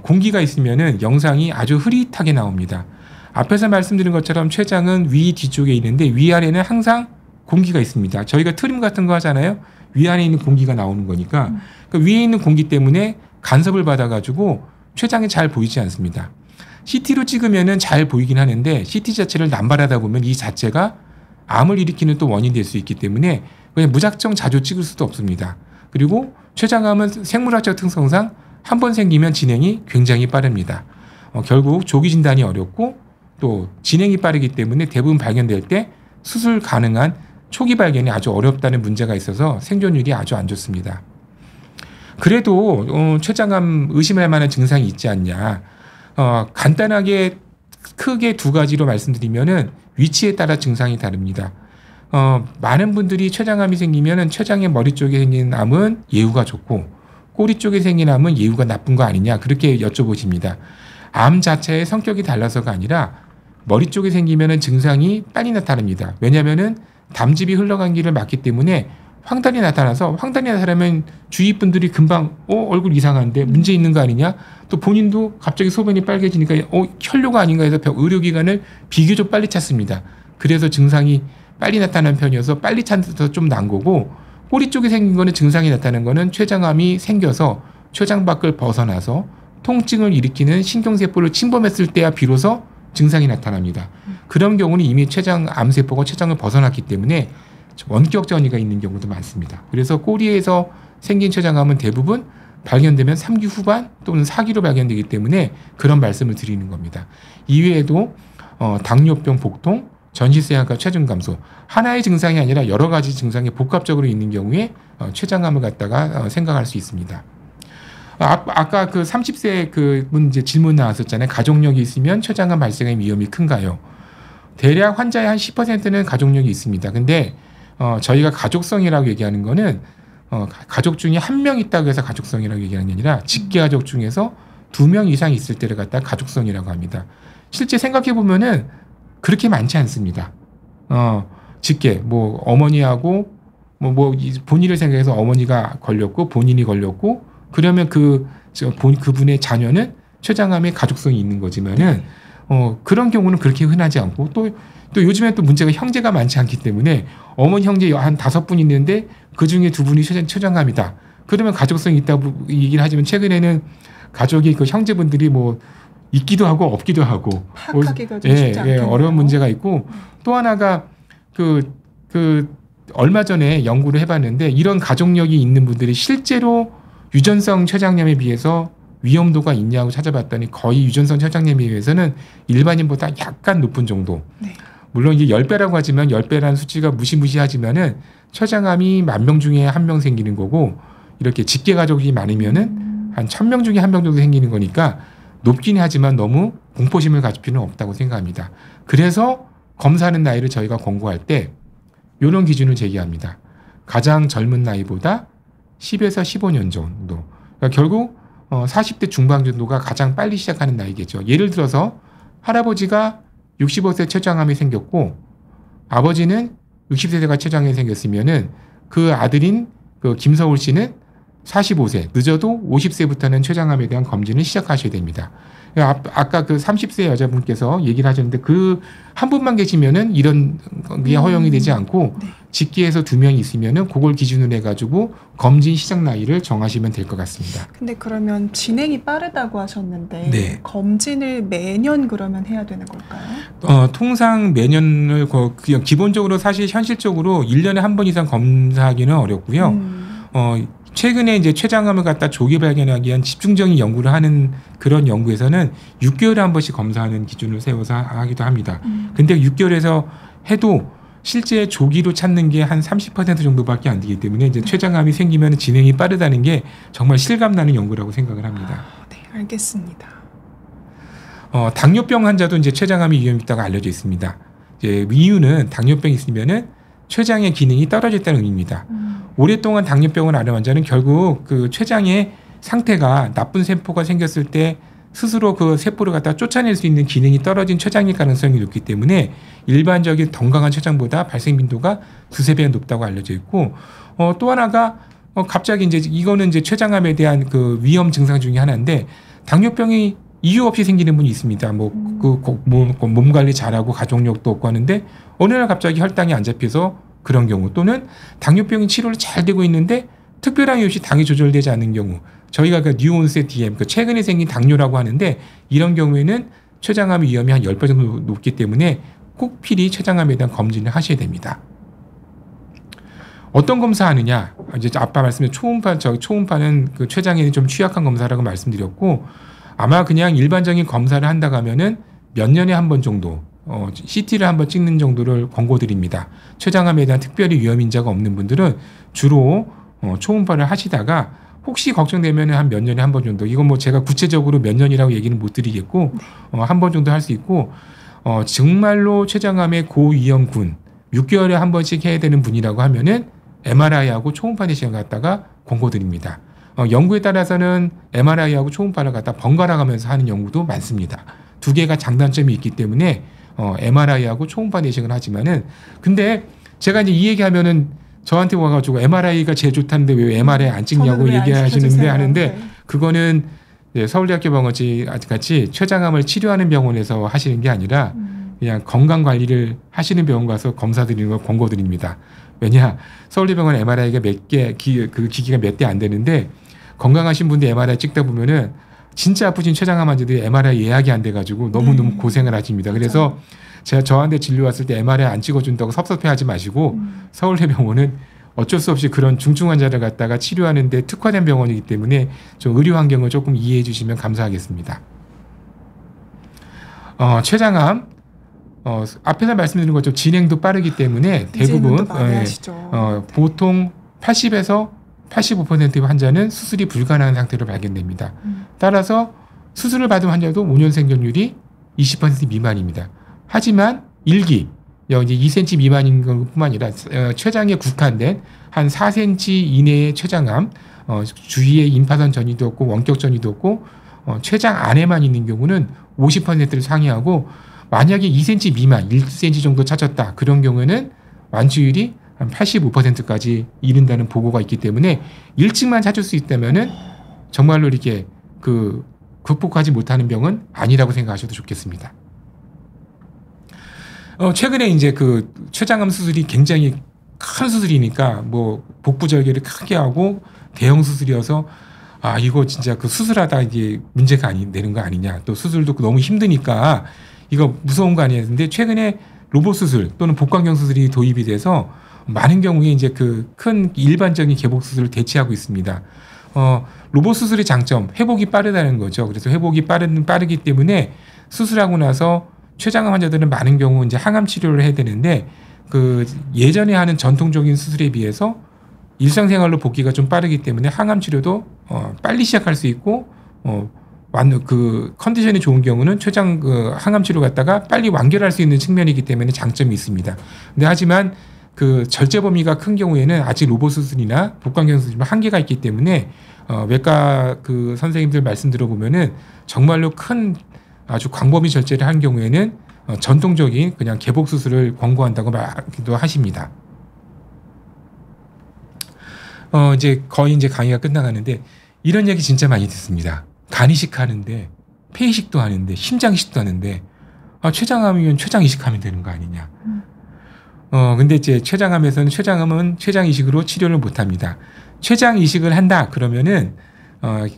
공기가 있으면은 영상이 아주 흐릿하게 나옵니다. 앞에서 말씀드린 것처럼 췌장은 위 뒤쪽에 있는데 위아래는 항상 공기가 있습니다. 저희가 트림 같은 거 하잖아요. 위아래에 있는 공기가 나오는 거니까 그 위에 있는 공기 때문에 간섭을 받아가지고 췌장이 잘 보이지 않습니다. CT로 찍으면은 잘 보이긴 하는데 CT 자체를 남발하다 보면 이 자체가 암을 일으키는 또 원인이 될 수 있기 때문에 그냥 무작정 자주 찍을 수도 없습니다. 그리고 췌장암은 생물학적 특성상 한 번 생기면 진행이 굉장히 빠릅니다. 결국 조기 진단이 어렵고 또 진행이 빠르기 때문에 대부분 발견될 때 수술 가능한 초기 발견이 아주 어렵다는 문제가 있어서 생존율이 아주 안 좋습니다. 그래도 췌장암 의심할 만한 증상이 있지 않냐. 간단하게 크게 두 가지로 말씀드리면은 위치에 따라 증상이 다릅니다. 많은 분들이 췌장암이 생기면은 췌장의 머리 쪽에 생긴 암은 예후가 좋고 꼬리 쪽에 생긴 암은 예후가 나쁜 거 아니냐 그렇게 여쭤보십니다. 암 자체의 성격이 달라서가 아니라 머리 쪽에 생기면은 증상이 빨리 나타납니다. 왜냐하면은 담즙이 흘러간 길을 막기 때문에 황달이 나타나서 황달이 나타나면 주위 분들이 금방 얼굴 이상한데 문제 있는 거 아니냐? 또 본인도 갑자기 소변이 빨개지니까 혈뇨가 아닌가 해서 의료기관을 비교적 빨리 찾습니다. 그래서 증상이 빨리 나타나는 편이어서 빨리 찾아서 좀 난 거고 꼬리 쪽에 생긴 거는 증상이 나타나는 거는 췌장암이 생겨서 췌장 밖을 벗어나서 통증을 일으키는 신경세포를 침범했을 때야 비로소 증상이 나타납니다. 그런 경우는 이미 췌장 암세포가 췌장을 벗어났기 때문에 원격 전이가 있는 경우도 많습니다. 그래서 꼬리에서 생긴 췌장암은 대부분 발견되면 3기 후반 또는 4기로 발견되기 때문에 그런 말씀을 드리는 겁니다. 이외에도 당뇨병, 복통, 전시세양과 체중 감소, 하나의 증상이 아니라 여러 가지 증상이 복합적으로 있는 경우에 췌장암을 갖다가 생각할 수 있습니다. 아까 그 30세 그 문제 질문 나왔었잖아요. 가족력이 있으면 췌장암 발생의 위험이 큰가요? 대략 환자의 한 10%는 가족력이 있습니다. 근데 저희가 가족성이라고 얘기하는 거는 가족 중에 한 명 있다고 해서 가족성이라고 얘기하는 게 아니라 직계가족 중에서 2명 이상 있을 때를 갖다 가족성이라고 합니다. 실제 생각해 보면은 그렇게 많지 않습니다. 직계 뭐 어머니하고 뭐 본인을 생각해서 어머니가 걸렸고 본인이 걸렸고 그러면 그분의 자녀는 췌장암의 가족성이 있는 거지만은 그런 경우는 그렇게 흔하지 않고 또 요즘에 또 문제가 형제가 많지 않기 때문에 어머니 형제 한 5분 있는데 그 중에 2분이 췌장암이다. 그러면 가족성이 있다고 얘기를 하지만 최근에는 가족이 그 형제분들이 뭐 있기도 하고 없기도 하고 파악하기가 좀 쉽지 않겠네요. 어려운 문제가 있고 또 하나가 얼마 전에 연구를 해봤는데 이런 가족력이 있는 분들이 실제로 유전성 췌장염에 비해서 위험도가 있냐고 찾아봤더니 거의 유전성 췌장염에 비해서는 일반인보다 약간 높은 정도. 네. 물론 이게 10배라고 하지만 10배라는 수치가 무시무시하지만은 췌장암이 10,000명 중에 1명 생기는 거고 이렇게 직계 가족이 많으면은 한 1,000명 중에 1명 정도 생기는 거니까 높긴 하지만 너무 공포심을 가질 필요는 없다고 생각합니다. 그래서 검사하는 나이를 저희가 권고할 때 이런 기준을 제기합니다. 가장 젊은 나이보다 10에서 15년 정도. 그러니까 결국 40대 중반 정도가 가장 빨리 시작하는 나이겠죠. 예를 들어서 할아버지가 65세 췌장암이 생겼고 아버지는 60세가 췌장암이 생겼으면은 그 아들인 그 김서울 씨는 45세, 늦어도 50세부터는 췌장암에 대한 검진을 시작하셔야 됩니다. 아까 그 30세 여자분께서 얘기를 하셨는데 그 한 분만 계시면은 이런 게 허용이 되지 않고 직계에서 2명이 있으면은 그걸 기준으로 해가지고 검진 시작 나이를 정하시면 될 것 같습니다. 근데 그러면 진행이 빠르다고 하셨는데 네. 검진을 매년 그러면 해야 되는 걸까요? 통상 매년을 기본적으로 사실 현실적으로 1년에 한 번 이상 검사하기는 어렵고요. 최근에 이제 췌장암을 갖다 조기 발견하기 위한 집중적인 연구를 하는 그런 연구에서는 6개월에 한 번씩 검사하는 기준을 세워서 하기도 합니다. 근데 6개월에서 해도 실제 조기로 찾는 게 한 30% 정도밖에 안 되기 때문에 이제 췌장암이 생기면 진행이 빠르다는 게 정말 실감나는 연구라고 생각을 합니다. 네, 알겠습니다. 당뇨병 환자도 이제 췌장암이 위험이 있다고 알려져 있습니다. 이제 이유는 당뇨병이 있으면은 췌장의 기능이 떨어졌다는 의미입니다. 오랫동안 당뇨병을 앓은 환자는 결국 그 췌장의 상태가 나쁜 세포가 생겼을 때 스스로 그 세포를 갖다 쫓아낼 수 있는 기능이 떨어진 췌장일 가능성이 높기 때문에 일반적인 건강한 췌장보다 발생 빈도가 2~3배 높다고 알려져 있고 또 하나가 갑자기 이제 이거는 이제 췌장암에 대한 그 위험 증상 중에 하나인데 당뇨병이 이유 없이 생기는 분이 있습니다. 몸 관리 잘하고 가족력도 없고 하는데 어느 날 갑자기 혈당이 안 잡혀서 그런 경우 또는 당뇨병이 치료를 잘 되고 있는데 특별한 이유 없이 당이 조절되지 않는 경우 저희가 그 뉴온셋 DM 최근에 생긴 당뇨라고 하는데 이런 경우에는 췌장암 위험이 한 10배 정도 높기 때문에 꼭 필히 췌장암에 대한 검진을 하셔야 됩니다. 어떤 검사하느냐? 이제 아까 말씀드린 초음파는 그 췌장에 좀 취약한 검사라고 말씀드렸고 아마 그냥 일반적인 검사를 한다고 하면은 몇 년에 한 번 정도 CT를 한번 찍는 정도를 권고드립니다. 췌장암에 대한 특별히 위험 인자가 없는 분들은 주로 초음파를 하시다가 혹시 걱정되면 한 몇 년에 한 번 정도 이건 뭐 제가 구체적으로 몇 년이라고 얘기는 못 드리겠고 한 번 정도 할 수 있고 정말로 췌장암의 고위험군 6개월에 한 번씩 해야 되는 분이라고 하면은 MRI하고 초음파 내시경 갖다가 권고드립니다. 연구에 따라서는 MRI하고 초음파를 갖다 번갈아 가면서 하는 연구도 많습니다. 두 개가 장단점이 있기 때문에 MRI하고 초음파 내시경을 하지만은 근데 제가 이제 이 얘기하면은 저한테 와가지고 MRI가 제일 좋다는데 왜 MRI 안 찍냐고 얘기하시는데 하는데 그거는 서울대학교 병원이 같이 췌장암을 치료하는 병원에서 하시는 게 아니라 그냥 건강 관리를 하시는 병원 가서 검사 드리는 걸 권고드립니다. 왜냐 서울대병원 MRI가 그 기기가 몇 대 안 되는데 건강하신 분들 MRI 찍다 보면은 진짜 아프신 췌장암 환자들이 MRI 예약이 안 돼가지고 너무너무 고생을 하십니다. 그래서 제가 저한테 진료 왔을 때 MRI 안 찍어준다고 섭섭해하지 마시고 서울대병원은 어쩔 수 없이 그런 중증 환자를 갖다가 치료하는데 특화된 병원이기 때문에 좀 의료 환경을 조금 이해해 주시면 감사하겠습니다. 췌장암 앞에서 말씀드린 것처럼 진행도 빠르기 때문에 대부분 보통 80에서 85%의 환자는 수술이 불가능한 상태로 발견됩니다. 따라서 수술을 받은 환자도 5년 생존율이 20% 미만입니다. 하지만 일기 이제 2cm 미만인 것뿐만 아니라 췌장에 국한된 한 4cm 이내의 췌장암, 주위에 임파선 전이도 없고 원격 전이도 없고 췌장 안에만 있는 경우는 50%를 상회하고 만약에 2cm 미만, 1cm 정도 찾았다. 그런 경우에는 완치율이 한 85%까지 이른다는 보고가 있기 때문에 일찍만 찾을 수 있다면은 정말로 이렇게 극복하지 못하는 병은 아니라고 생각하셔도 좋겠습니다. 최근에 이제 췌장암 수술이 굉장히 큰 수술이니까 뭐 복부 절개를 크게 하고 대형 수술이어서 이거 진짜 수술하다 이게 문제가 되는 거 아니냐. 또 수술도 너무 힘드니까 이거 무서운 거 아니냐 했는데 최근에 로봇 수술 또는 복강경 수술이 도입이 돼서 많은 경우에 이제 큰 일반적인 개복 수술을 대체하고 있습니다. 로봇 수술의 장점, 회복이 빠르다는 거죠. 그래서 회복이 빠르기 때문에 수술하고 나서 췌장암 환자들은 많은 경우 이제 항암 치료를 해야 되는데 예전에 하는 전통적인 수술에 비해서 일상생활로 복귀가 좀 빠르기 때문에 항암 치료도 빨리 시작할 수 있고 컨디션이 좋은 경우는 췌장 항암 치료 갖다가 빨리 완결할 수 있는 측면이기 때문에 장점이 있습니다. 근데 하지만 절제 범위가 큰 경우에는 아직 로봇 수술이나 복강경 수술은 한계가 있기 때문에 외과 선생님들 말씀 들어보면은 정말로 큰 아주 광범위 절제를 한 경우에는 전통적인 그냥 개복 수술을 권고한다고 말기도 하십니다. 이제 거의 이제 강의가 끝나가는데 이런 얘기 진짜 많이 듣습니다. 간 이식하는데 폐 이식도 하는데 심장 이식도 하는데 췌장암이면 췌장 이식하면 되는 거 아니냐. 근데 이제 췌장암에서는 췌장암은 췌장 이식으로 치료를 못 합니다. 췌장 이식을 한다 그러면은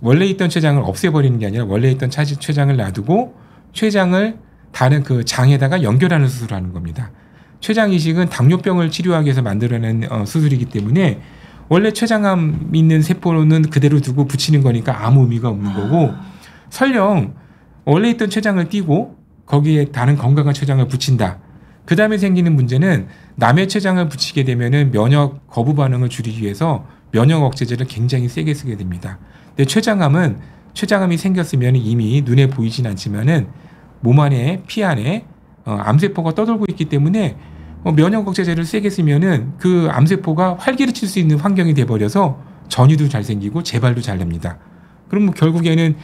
원래 있던 췌장을 없애버리는 게 아니라 원래 있던 췌장을 놔두고 췌장을 다른 장에다가 연결하는 수술을 하는 겁니다. 췌장 이식은 당뇨병을 치료하기 위해서 만들어낸 수술이기 때문에 원래 췌장암 있는 세포는 그대로 두고 붙이는 거니까 아무 의미가 없는 거고 설령 원래 있던 췌장을 띄고 거기에 다른 건강한 췌장을 붙인다. 그 다음에 생기는 문제는 남의 췌장을 붙이게 되면은 면역 거부 반응을 줄이기 위해서 면역 억제제를 굉장히 세게 쓰게 됩니다. 근데 췌장암이 생겼으면 이미 눈에 보이진 않지만은 몸 안에 피 안에 암세포가 떠돌고 있기 때문에 면역 억제제를 세게 쓰면은 그 암세포가 활기를 칠 수 있는 환경이 돼버려서 전이도 잘 생기고 재발도 잘 됩니다. 그럼 뭐 결국에는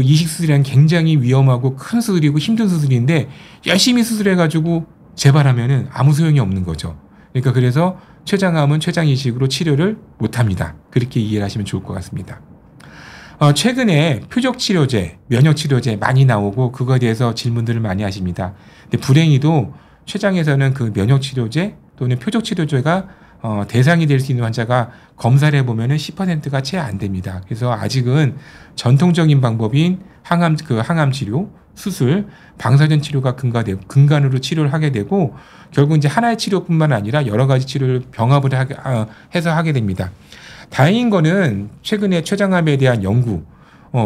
이식 수술이란 굉장히 위험하고 큰 수술이고 힘든 수술인데 열심히 수술해가지고 재발하면은 아무 소용이 없는 거죠. 그러니까 그래서 췌장암은 췌장 이식으로 치료를 못합니다. 그렇게 이해를 하시면 좋을 것 같습니다. 최근에 표적 치료제, 면역 치료제 많이 나오고 그거에 대해서 질문들을 많이 하십니다. 근데 불행히도 췌장에서는 면역 치료제 또는 표적 치료제가 대상이 될 수 있는 환자가 검사를 해보면은 10%가 채 안 됩니다. 그래서 아직은 전통적인 방법인 항암 치료, 수술, 방사선 치료가 근간으로 치료를 하게 되고 결국 이제 하나의 치료뿐만 아니라 여러 가지 치료를 병합을 해서 하게 됩니다. 다행인 거는 최근에 췌장암에 대한 연구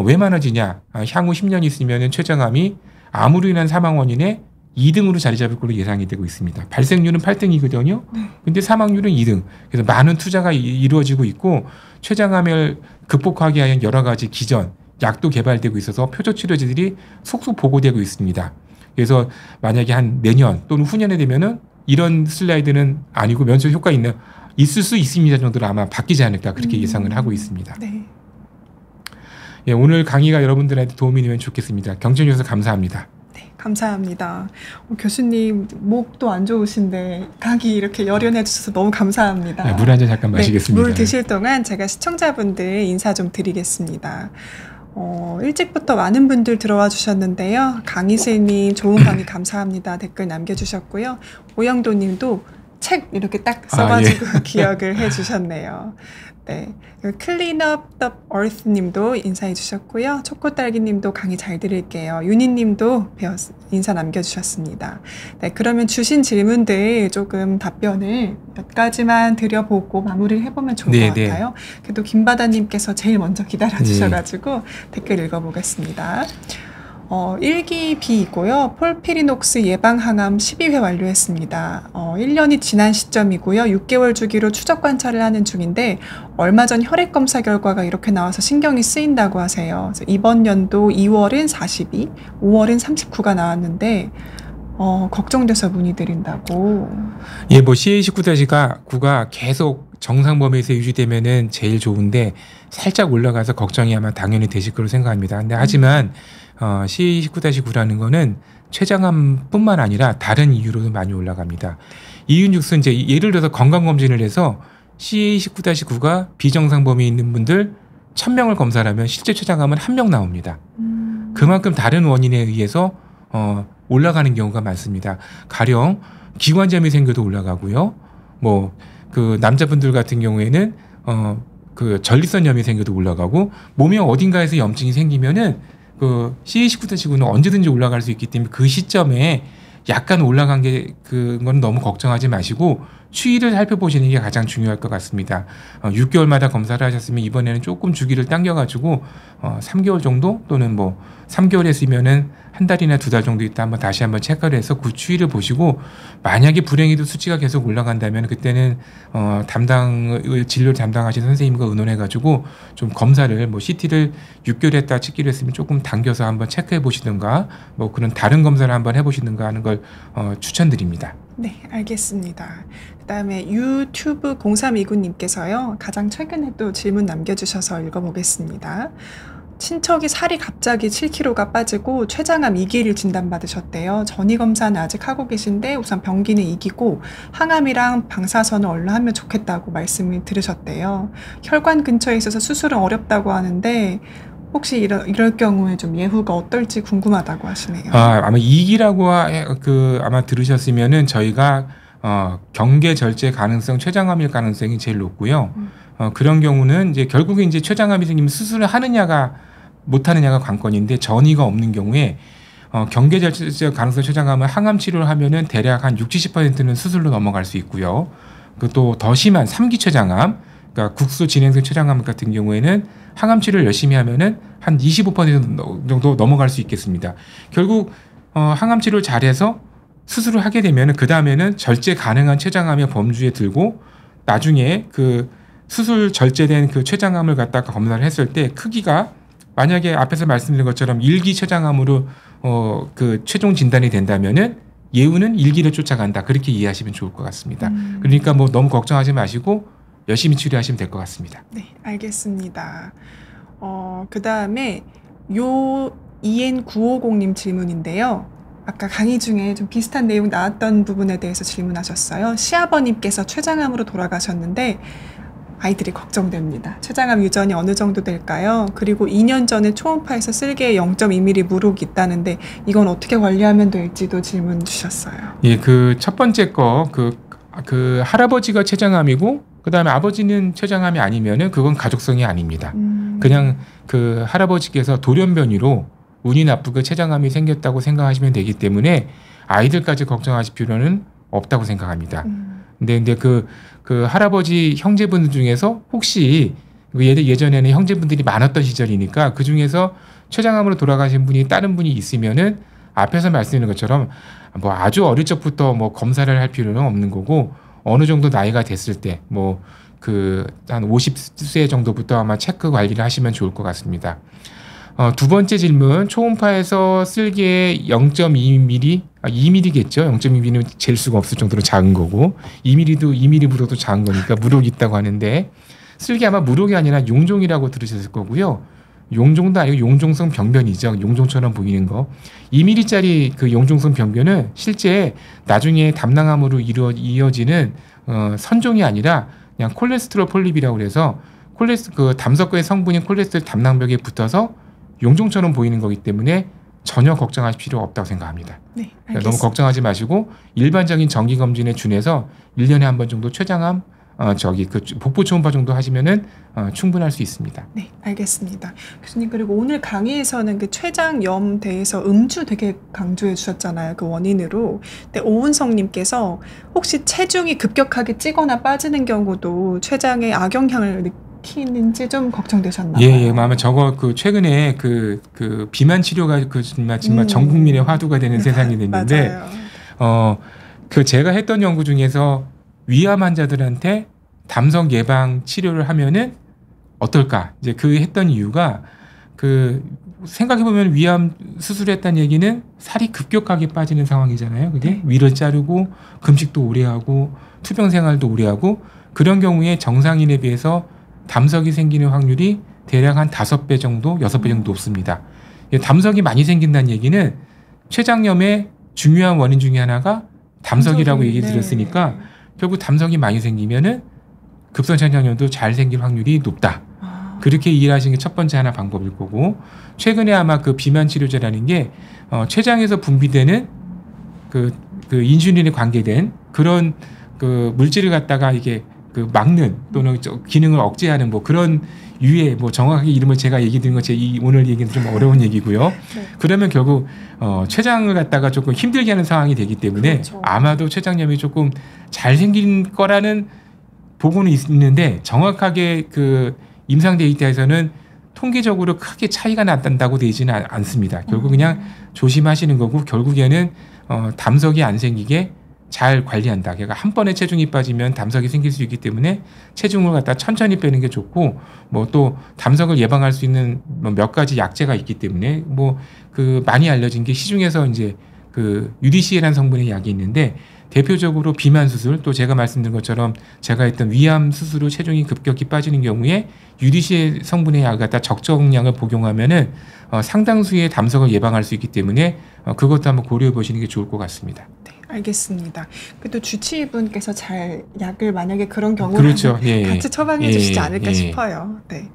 왜 많아지냐? 향후 10년 있으면은 췌장암이 암으로 인한 사망 원인의 2등으로 자리 잡을 걸로 예상이 되고 있습니다. 발생률은 8등이거든요. 근데 사망률은 2등. 그래서 많은 투자가 이루어지고 있고 췌장암을 극복하기 위한 여러 가지 기전, 약도 개발되고 있어서 표적 치료제들이 속속 보고되고 있습니다. 그래서 만약에 한 내년 또는 후년에 되면은 이런 슬라이드는 아니고 면역 효과 있을 수 있습니다 정도로 아마 바뀌지 않을까 그렇게 예상을 하고 있습니다. 네. 예, 오늘 강의가 여러분들한테 도움이 되면 좋겠습니다. 경청해 주셔서 감사합니다. 네, 감사합니다. 교수님 목도 안 좋으신데 강의 이렇게 열연해 주셔서 너무 감사합니다. 네, 물 한 잔 잠깐 마시겠습니다. 물 드실 동안 제가 시청자분들 인사 좀 드리겠습니다. 일찍부터 많은 분들 들어와 주셨는데요. 강희슬님 좋은 강의 감사합니다. 댓글 남겨주셨고요. 오영도님도 책 이렇게 딱 써가지고 기억을 해주셨네요. 네, 클린업 더 얼스 님도 인사해 주셨고요. 초코딸기 님도 강의 잘 들을게요. 유니 님도 인사 남겨주셨습니다. 네, 그러면 주신 질문들 조금 답변을 몇 가지만 드려보고 마무리를 해보면 좋을 것 같아요. 그래도 김바다 님께서 제일 먼저 기다려 주셔가지고 댓글 읽어보겠습니다. 1기 B이고요. 폴피리녹스 예방항암 12회 완료했습니다. 1년이 지난 시점이고요. 6개월 주기로 추적 관찰을 하는 중인데 얼마 전 혈액 검사 결과가 이렇게 나와서 신경이 쓰인다고 하세요. 그래서 이번 연도 2월은 42, 5월은 39가 나왔는데 걱정돼서 문의드린다고. 예, 뭐 CA19-9가 계속 정상 범위에서 유지되면은 제일 좋은데 살짝 올라가서 걱정이 아마 당연히 되실 거로 생각합니다. 근데 하지만 CA19-9라는 거는 췌장암뿐만 아니라 다른 이유로도 많이 올라갑니다. 이윤즉슨 이제 예를 들어서 건강검진을 해서 CA19-9가 비정상 범위에 있는 분들 1000명을 검사를 하면 실제 췌장암은 1명 나옵니다. 그만큼 다른 원인에 의해서 올라가는 경우가 많습니다. 가령 기관지염이 생겨도 올라가고요. 뭐 그 남자분들 같은 경우에는 그 전립선염이 생겨도 올라가고 몸에 어딘가에서 염증이 생기면은 그 CA19-9는 언제든지 올라갈 수 있기 때문에 그 시점에 약간 올라간 게 그건 너무 걱정하지 마시고 추이를 살펴보시는 게 가장 중요할 것 같습니다. 6개월마다 검사를 하셨으면 이번에는 조금 주기를 당겨가지고 3개월 정도 또는 뭐 3개월 했으면은 한 달이나 2달 정도 있다 한번 다시 한번 체크를 해서 그 추이를 보시고 만약에 불행히도 수치가 계속 올라간다면 그때는 진료를 담당하신 선생님과 의논해가지고 좀 검사를 뭐 CT를 6개월 했다 찍기로 했으면 조금 당겨서 한번 체크해 보시든가 뭐 그런 다른 검사를 한번 해보시든가 하는 걸 추천드립니다. 네, 알겠습니다. 그다음에 유튜브 0329님께서요. 가장 최근에 또 질문 남겨주셔서 읽어보겠습니다. 친척이 살이 갑자기 7kg가 빠지고 췌장암 2기를 진단받으셨대요. 전이검사는 아직 하고 계신데 우선 병기는 이기고 항암이랑 방사선을 얼른 하면 좋겠다고 말씀을 들으셨대요. 혈관 근처에 있어서 수술은 어렵다고 하는데 혹시 이럴 경우에 좀 예후가 어떨지 궁금하다고 하시네요. 아마 2기라고 아마 들으셨으면은 저희가 경계 절제 가능성, 췌장암일 가능성이 제일 높고요. 그런 경우는 이제 결국에 이제 췌장암이 생기면 수술을 하느냐가 못하느냐가 관건인데 전이가 없는 경우에 경계 절제 가능성 췌장암은 항암 치료를 하면은 대략 한 60-70%는 수술로 넘어갈 수 있고요. 그 또 더 심한 3기 췌장암, 그러니까 국소 진행성 췌장암 같은 경우에는 항암 치료를 열심히 하면은 한 25% 정도 넘어갈 수 있겠습니다. 결국 항암 치료를 잘해서 수술을 하게 되면은 그 다음에는 절제 가능한 췌장암의 범주에 들고 나중에 그 수술 절제된 그 췌장암을 갖다가 검사를 했을 때 크기가 만약에 앞에서 말씀드린 것처럼 1기 췌장암으로 그 최종 진단이 된다면은 예후는 1기를 쫓아간다. 그렇게 이해하시면 좋을 것 같습니다. 그러니까 뭐 너무 걱정하지 마시고 열심히 치료하시면 될 것 같습니다. 네, 알겠습니다. 그 다음에 요 EN950님 질문인데요. 아까 강의 중에 좀 비슷한 내용 나왔던 부분에 대해서 질문하셨어요. 시아버님께서 췌장암으로 돌아가셨는데 아이들이 걱정됩니다. 췌장암 유전이 어느 정도 될까요? 그리고 2년 전에 초음파에서 쓸개에 0.2mm 무록이 있다는데 이건 어떻게 관리하면 될지도 질문 주셨어요. 예, 그 첫 번째 거 그 할아버지가 췌장암이고 그다음에 아버지는 췌장암이 아니면은 그건 가족성이 아닙니다. 그냥 그 할아버지께서 돌연변이로 운이 나쁘게 췌장암이 생겼다고 생각하시면 되기 때문에 아이들까지 걱정하실 필요는 없다고 생각합니다. 근데 그 할아버지 형제분들 중에서 혹시 예전에는 형제분들이 많았던 시절이니까 그 중에서 췌장암으로 돌아가신 분이 다른 분이 있으면은 앞에서 말씀드린 것처럼 뭐 아주 어릴 적부터 뭐 검사를 할 필요는 없는 거고 어느 정도 나이가 됐을 때 뭐 그 한 50세 정도부터 아마 체크 관리를 하시면 좋을 것 같습니다. 두 번째 질문, 초음파에서 쓸개에 0.2mm, 2mm겠죠. 0.2mm는 잴 수가 없을 정도로 작은 거고 2mm보다도 작은 거니까 무록이 있다고 하는데 쓸개 아마 무록이 아니라 용종이라고 들으셨을 거고요. 용종도 아니고 용종성 병변이죠. 용종처럼 보이는 거. 2mm짜리 그 용종성 병변은 실제 나중에 담낭암으로 이어지는 선종이 아니라 그냥 콜레스테롤 폴립이라고 그래서 그 담석과의 성분인 콜레스테롤 담낭벽에 붙어서 용종처럼 보이는 거기 때문에 전혀 걱정하실 필요 없다고 생각합니다. 네, 알겠습니다. 너무 걱정하지 마시고 일반적인 정기검진에 준해서 1년에 한 번 정도 췌장암 그 복부 초음파 정도 하시면은 충분할 수 있습니다. 네, 알겠습니다. 교수님, 그리고 오늘 강의에서는 그 췌장염 대해서 음주 되게 강조해 주셨잖아요. 그 원인으로. 근데 오은성님께서 혹시 체중이 급격하게 찌거나 빠지는 경우도 췌장에 악영향을 느끼는지 좀 걱정되셨나요? 예, 아마 저거 그 최근에 그 비만 치료가 정말 전 국민의 화두가 되는 세상이 됐는데, 맞아요. 그 제가 했던 연구 중에서 위암 환자들한테 담석 예방 치료를 하면은 어떨까? 이제 그 했던 이유가 그 생각해 보면 위암 수술했다는 얘기는 살이 급격하게 빠지는 상황이잖아요. 그게 네. 위를 자르고 금식도 오래 하고 투병 생활도 오래 하고 그런 경우에 정상인에 비해서 담석이 생기는 확률이 대략 한 5배 정도, 6배 정도 높습니다. 담석이 많이 생긴다는 얘기는 췌장염의 중요한 원인 중에 하나가 담석이라고 얘기 드렸으니까 네. 결국 담석이 많이 생기면은 급성췌장염도 잘 생길 확률이 높다. 그렇게 이해하시는 게 첫 번째 하나 방법일 거고, 최근에 아마 그 비만 치료제라는 게 췌장에서 분비되는 그 인슐린에 관계된 그런 그 물질을 갖다가 이게 그 막는 또는 기능을 억제하는 뭐 그런 유해 뭐 정확하게 이름을 제가 얘기 드린 거 오늘 얘기는 좀 어려운 얘기고요. 네. 그러면 결국 췌장을 갖다가 조금 힘들게 하는 상황이 되기 때문에 그렇죠. 아마도 췌장염이 조금 잘 생긴 거라는 보고는 있는데 정확하게 그 임상 데이터에서는 통계적으로 크게 차이가 난다고 되지는 않습니다. 결국 그냥 조심하시는 거고 결국에는 담석이 안 생기게 잘 관리한다. 그러니까 한 번에 체중이 빠지면 담석이 생길 수 있기 때문에 체중을 갖다 천천히 빼는 게 좋고, 뭐 또 담석을 예방할 수 있는 몇 가지 약제가 있기 때문에 뭐 그 많이 알려진 게 시중에서 이제 그 UDCA라는 성분의 약이 있는데 대표적으로 비만 수술, 또 제가 말씀드린 것처럼 제가 했던 위암 수술로 체중이 급격히 빠지는 경우에 UDCA 성분의 약을 갖다 적정량을 복용하면은 상당수의 담석을 예방할 수 있기 때문에 그것도 한번 고려해 보시는 게 좋을 것 같습니다. 네, 알겠습니다. 그래도 주치의분께서 잘 약을 만약에 그런 경우는 그렇죠. 예, 같이 처방해 주시지 않을까 예. 싶어요. 네.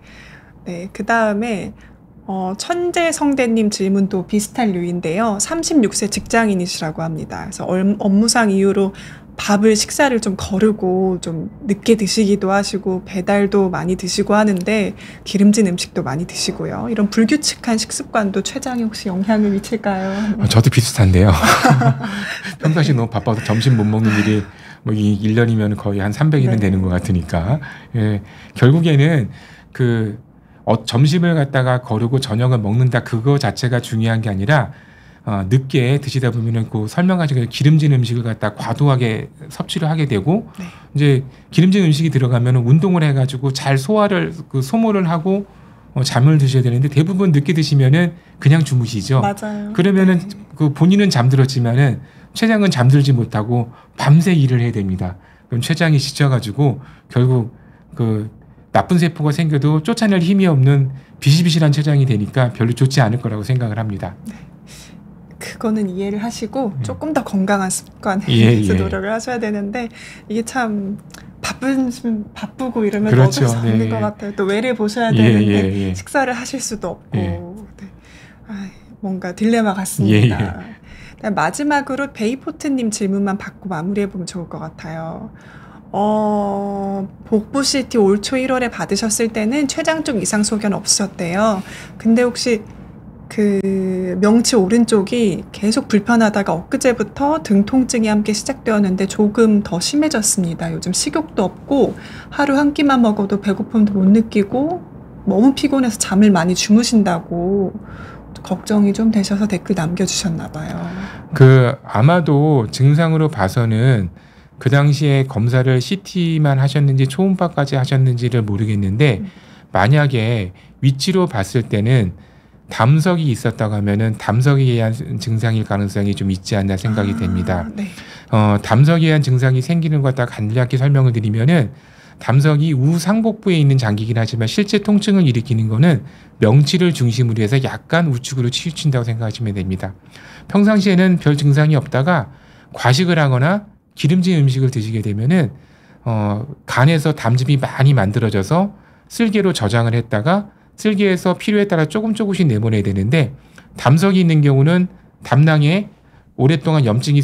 네, 그 다음에 천재성대님 질문도 비슷한 류인데요. 36세 직장인이시라고 합니다. 그래서 업무상 이유로 식사를 좀 거르고 좀 늦게 드시기도 하시고 배달도 많이 드시고 하는데 기름진 음식도 많이 드시고요. 이런 불규칙한 식습관도 췌장에 혹시 영향을 미칠까요? 네. 저도 비슷한데요. 평상시 너무 바빠서 점심 못 먹는 일이 뭐 1년이면 거의 한 300일은 네. 되는 것 같으니까 결국에는 점심을 갖다가 거르고 저녁을 먹는다 그거 자체가 중요한 게 아니라 늦게 드시다 보면은 그 설명하신 기름진 음식을 갖다 과도하게 섭취를 하게 되고 네. 이제 기름진 음식이 들어가면은 운동을 해가지고 잘 소모를 하고 잠을 드셔야 되는데 대부분 늦게 드시면은 그냥 주무시죠. 맞아요. 그러면은 네. 그 본인은 잠들었지만은 췌장은 잠들지 못하고 밤새 일을 해야 됩니다. 그럼 췌장이 지쳐가지고 결국 그 나쁜 세포가 생겨도 쫓아낼 힘이 없는 비실비실한 췌장이 되니까 별로 좋지 않을 거라고 생각을 합니다. 그거는 이해를 하시고 조금 더 건강한 습관에 예, 대해서 예. 노력을 하셔야 되는데 이게 참 바쁘고 이러면 그렇죠. 어쩔 수 없는 네. 것 같아요. 또 외래 보셔야 예, 되는데 예. 식사를 하실 수도 없고 예. 네. 뭔가 딜레마 같습니다. 예. 마지막으로 베이포트님 질문만 받고 마무리해보면 좋을 것 같아요. 복부 CT 올 초 1월에 받으셨을 때는 췌장 쪽 이상 소견 없으셨대요. 근데 혹시 그 명치 오른쪽이 계속 불편하다가 엊그제부터 등 통증이 함께 시작되었는데 조금 더 심해졌습니다. 요즘 식욕도 없고 하루 한 끼만 먹어도 배고픔도 못 느끼고 너무 피곤해서 잠을 많이 주무신다고 걱정이 좀 되셔서 댓글 남겨주셨나 봐요. 아마도 증상으로 봐서는 그 당시에 검사를 CT만 하셨는지 초음파까지 하셨는지를 모르겠는데 만약에 위치로 봤을 때는 담석이 있었다고 하면은 담석에 의한 증상일 가능성이 좀 있지 않나 생각이 됩니다. 네. 담석에 의한 증상이 생기는 것 갖다 간략히 설명을 드리면은 담석이 우상복부에 있는 장기긴 하지만 실제 통증을 일으키는 거는 명치를 중심으로 해서 약간 우측으로 치우친다고 생각하시면 됩니다. 평상시에는 별 증상이 없다가 과식을 하거나 기름진 음식을 드시게 되면은 간에서 담즙이 많이 만들어져서 쓸개로 저장을 했다가 쓸개에서 필요에 따라 조금씩 내보내야 되는데 담석이 있는 경우는 담낭에 오랫동안 염증이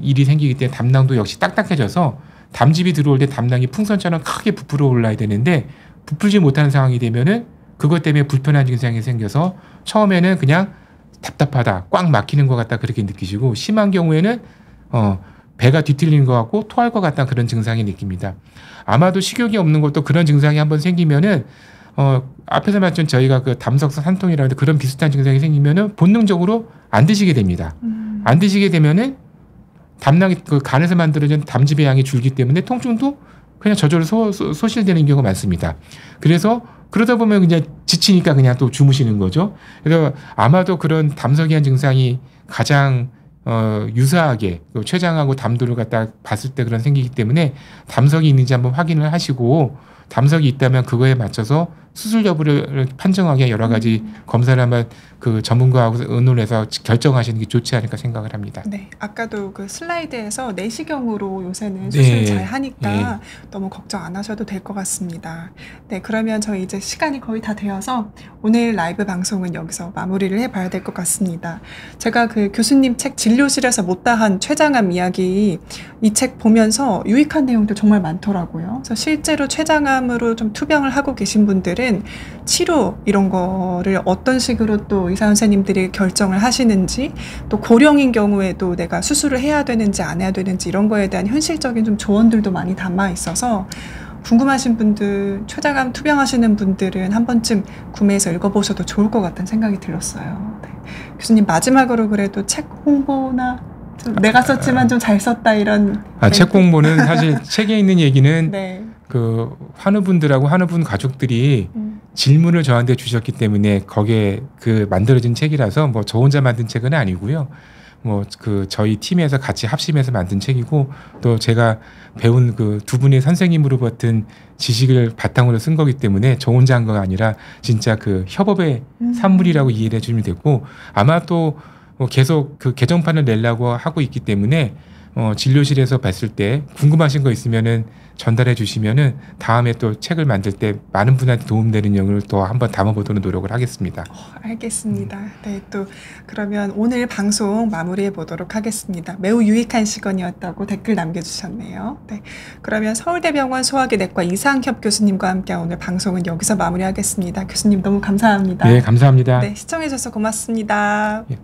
일이 생기기 때문에 담낭도 역시 딱딱해져서 담즙이 들어올 때 담낭이 풍선처럼 크게 부풀어 올라야 되는데 부풀지 못하는 상황이 되면은 그것 때문에 불편한 증상이 생겨서 처음에는 그냥 답답하다, 꽉 막히는 것 같다 그렇게 느끼시고 심한 경우에는 배가 뒤틀리는 것 같고 토할 것 같다 그런 증상이 느낍니다. 아마도 식욕이 없는 것도 그런 증상이 한번 생기면은 앞에서 말했던 저희가 그 담석성 산통이라는 그런 비슷한 증상이 생기면은 본능적으로 안 드시게 됩니다. 안 드시게 되면은 담낭이 그 간에서 만들어진 담즙의 양이 줄기 때문에 통증도 그냥 저절로 소실되는 경우가 많습니다. 그래서 그러다 보면 그냥 지치니까 그냥 또 주무시는 거죠. 그래서 아마도 그런 담석이한 증상이 가장 유사하게 췌장하고 담도를 갖다 봤을 때 그런 생기기 때문에 담석이 있는지 한번 확인을 하시고 담석이 있다면 그거에 맞춰서 수술 여부를 판정하기 여러 가지 검사를 한번 그 전문가하고 의논해서 결정하시는 게 좋지 않을까 생각을 합니다. 네, 아까도 그 슬라이드에서 내시경으로 요새는 네. 수술 잘 하니까 네. 너무 걱정 안 하셔도 될 것 같습니다. 네, 그러면 저희 이제 시간이 거의 다 되어서 오늘 라이브 방송은 여기서 마무리를 해봐야 될 것 같습니다. 제가 그 교수님 책 진료실에서 못다한 췌장암 이야기 이 책 보면서 유익한 내용들 정말 많더라고요. 그래서 실제로 췌장암으로 좀 투병을 하고 계신 분들은 치료 이런 거를 어떤 식으로 또 의사 선생님들이 결정을 하시는지 또 고령인 경우에도 내가 수술을 해야 되는지 안 해야 되는지 이런 거에 대한 현실적인 좀 조언들도 많이 담아 있어서 궁금하신 분들, 췌장암 투병하시는 분들은 한 번쯤 구매해서 읽어보셔도 좋을 것 같다는 생각이 들었어요. 네. 교수님 마지막으로 그래도 책 홍보나 좀 내가 썼지만 좀 잘 썼다 이런 책 홍보는 사실 책에 있는 얘기는 네. 그 환우분들하고 환우분 가족들이 질문을 저한테 주셨기 때문에 거기에 그 만들어진 책이라서 뭐 저 혼자 만든 책은 아니고요. 뭐 그 저희 팀에서 같이 합심해서 만든 책이고 또 제가 배운 그 두 분의 선생님으로 받은 지식을 바탕으로 쓴 거기 때문에 저 혼자 한 거가 아니라 진짜 그 협업의 산물이라고 이해를 해주면 됐고 아마 또 계속 그 개정판을 내려고 하고 있기 때문에 진료실에서 봤을 때 궁금하신 거 있으면은 전달해 주시면은 다음에 또 책을 만들 때 많은 분한테 도움되는 내용을 또 한번 담아보도록 노력을 하겠습니다. 알겠습니다. 네, 또 그러면 오늘 방송 마무리해 보도록 하겠습니다. 매우 유익한 시간이었다고 댓글 남겨주셨네요. 네, 그러면 서울대병원 소화기내과 이상협 교수님과 함께 오늘 방송은 여기서 마무리하겠습니다. 교수님 너무 감사합니다. 네, 감사합니다. 네, 시청해 주셔서 고맙습니다. 예.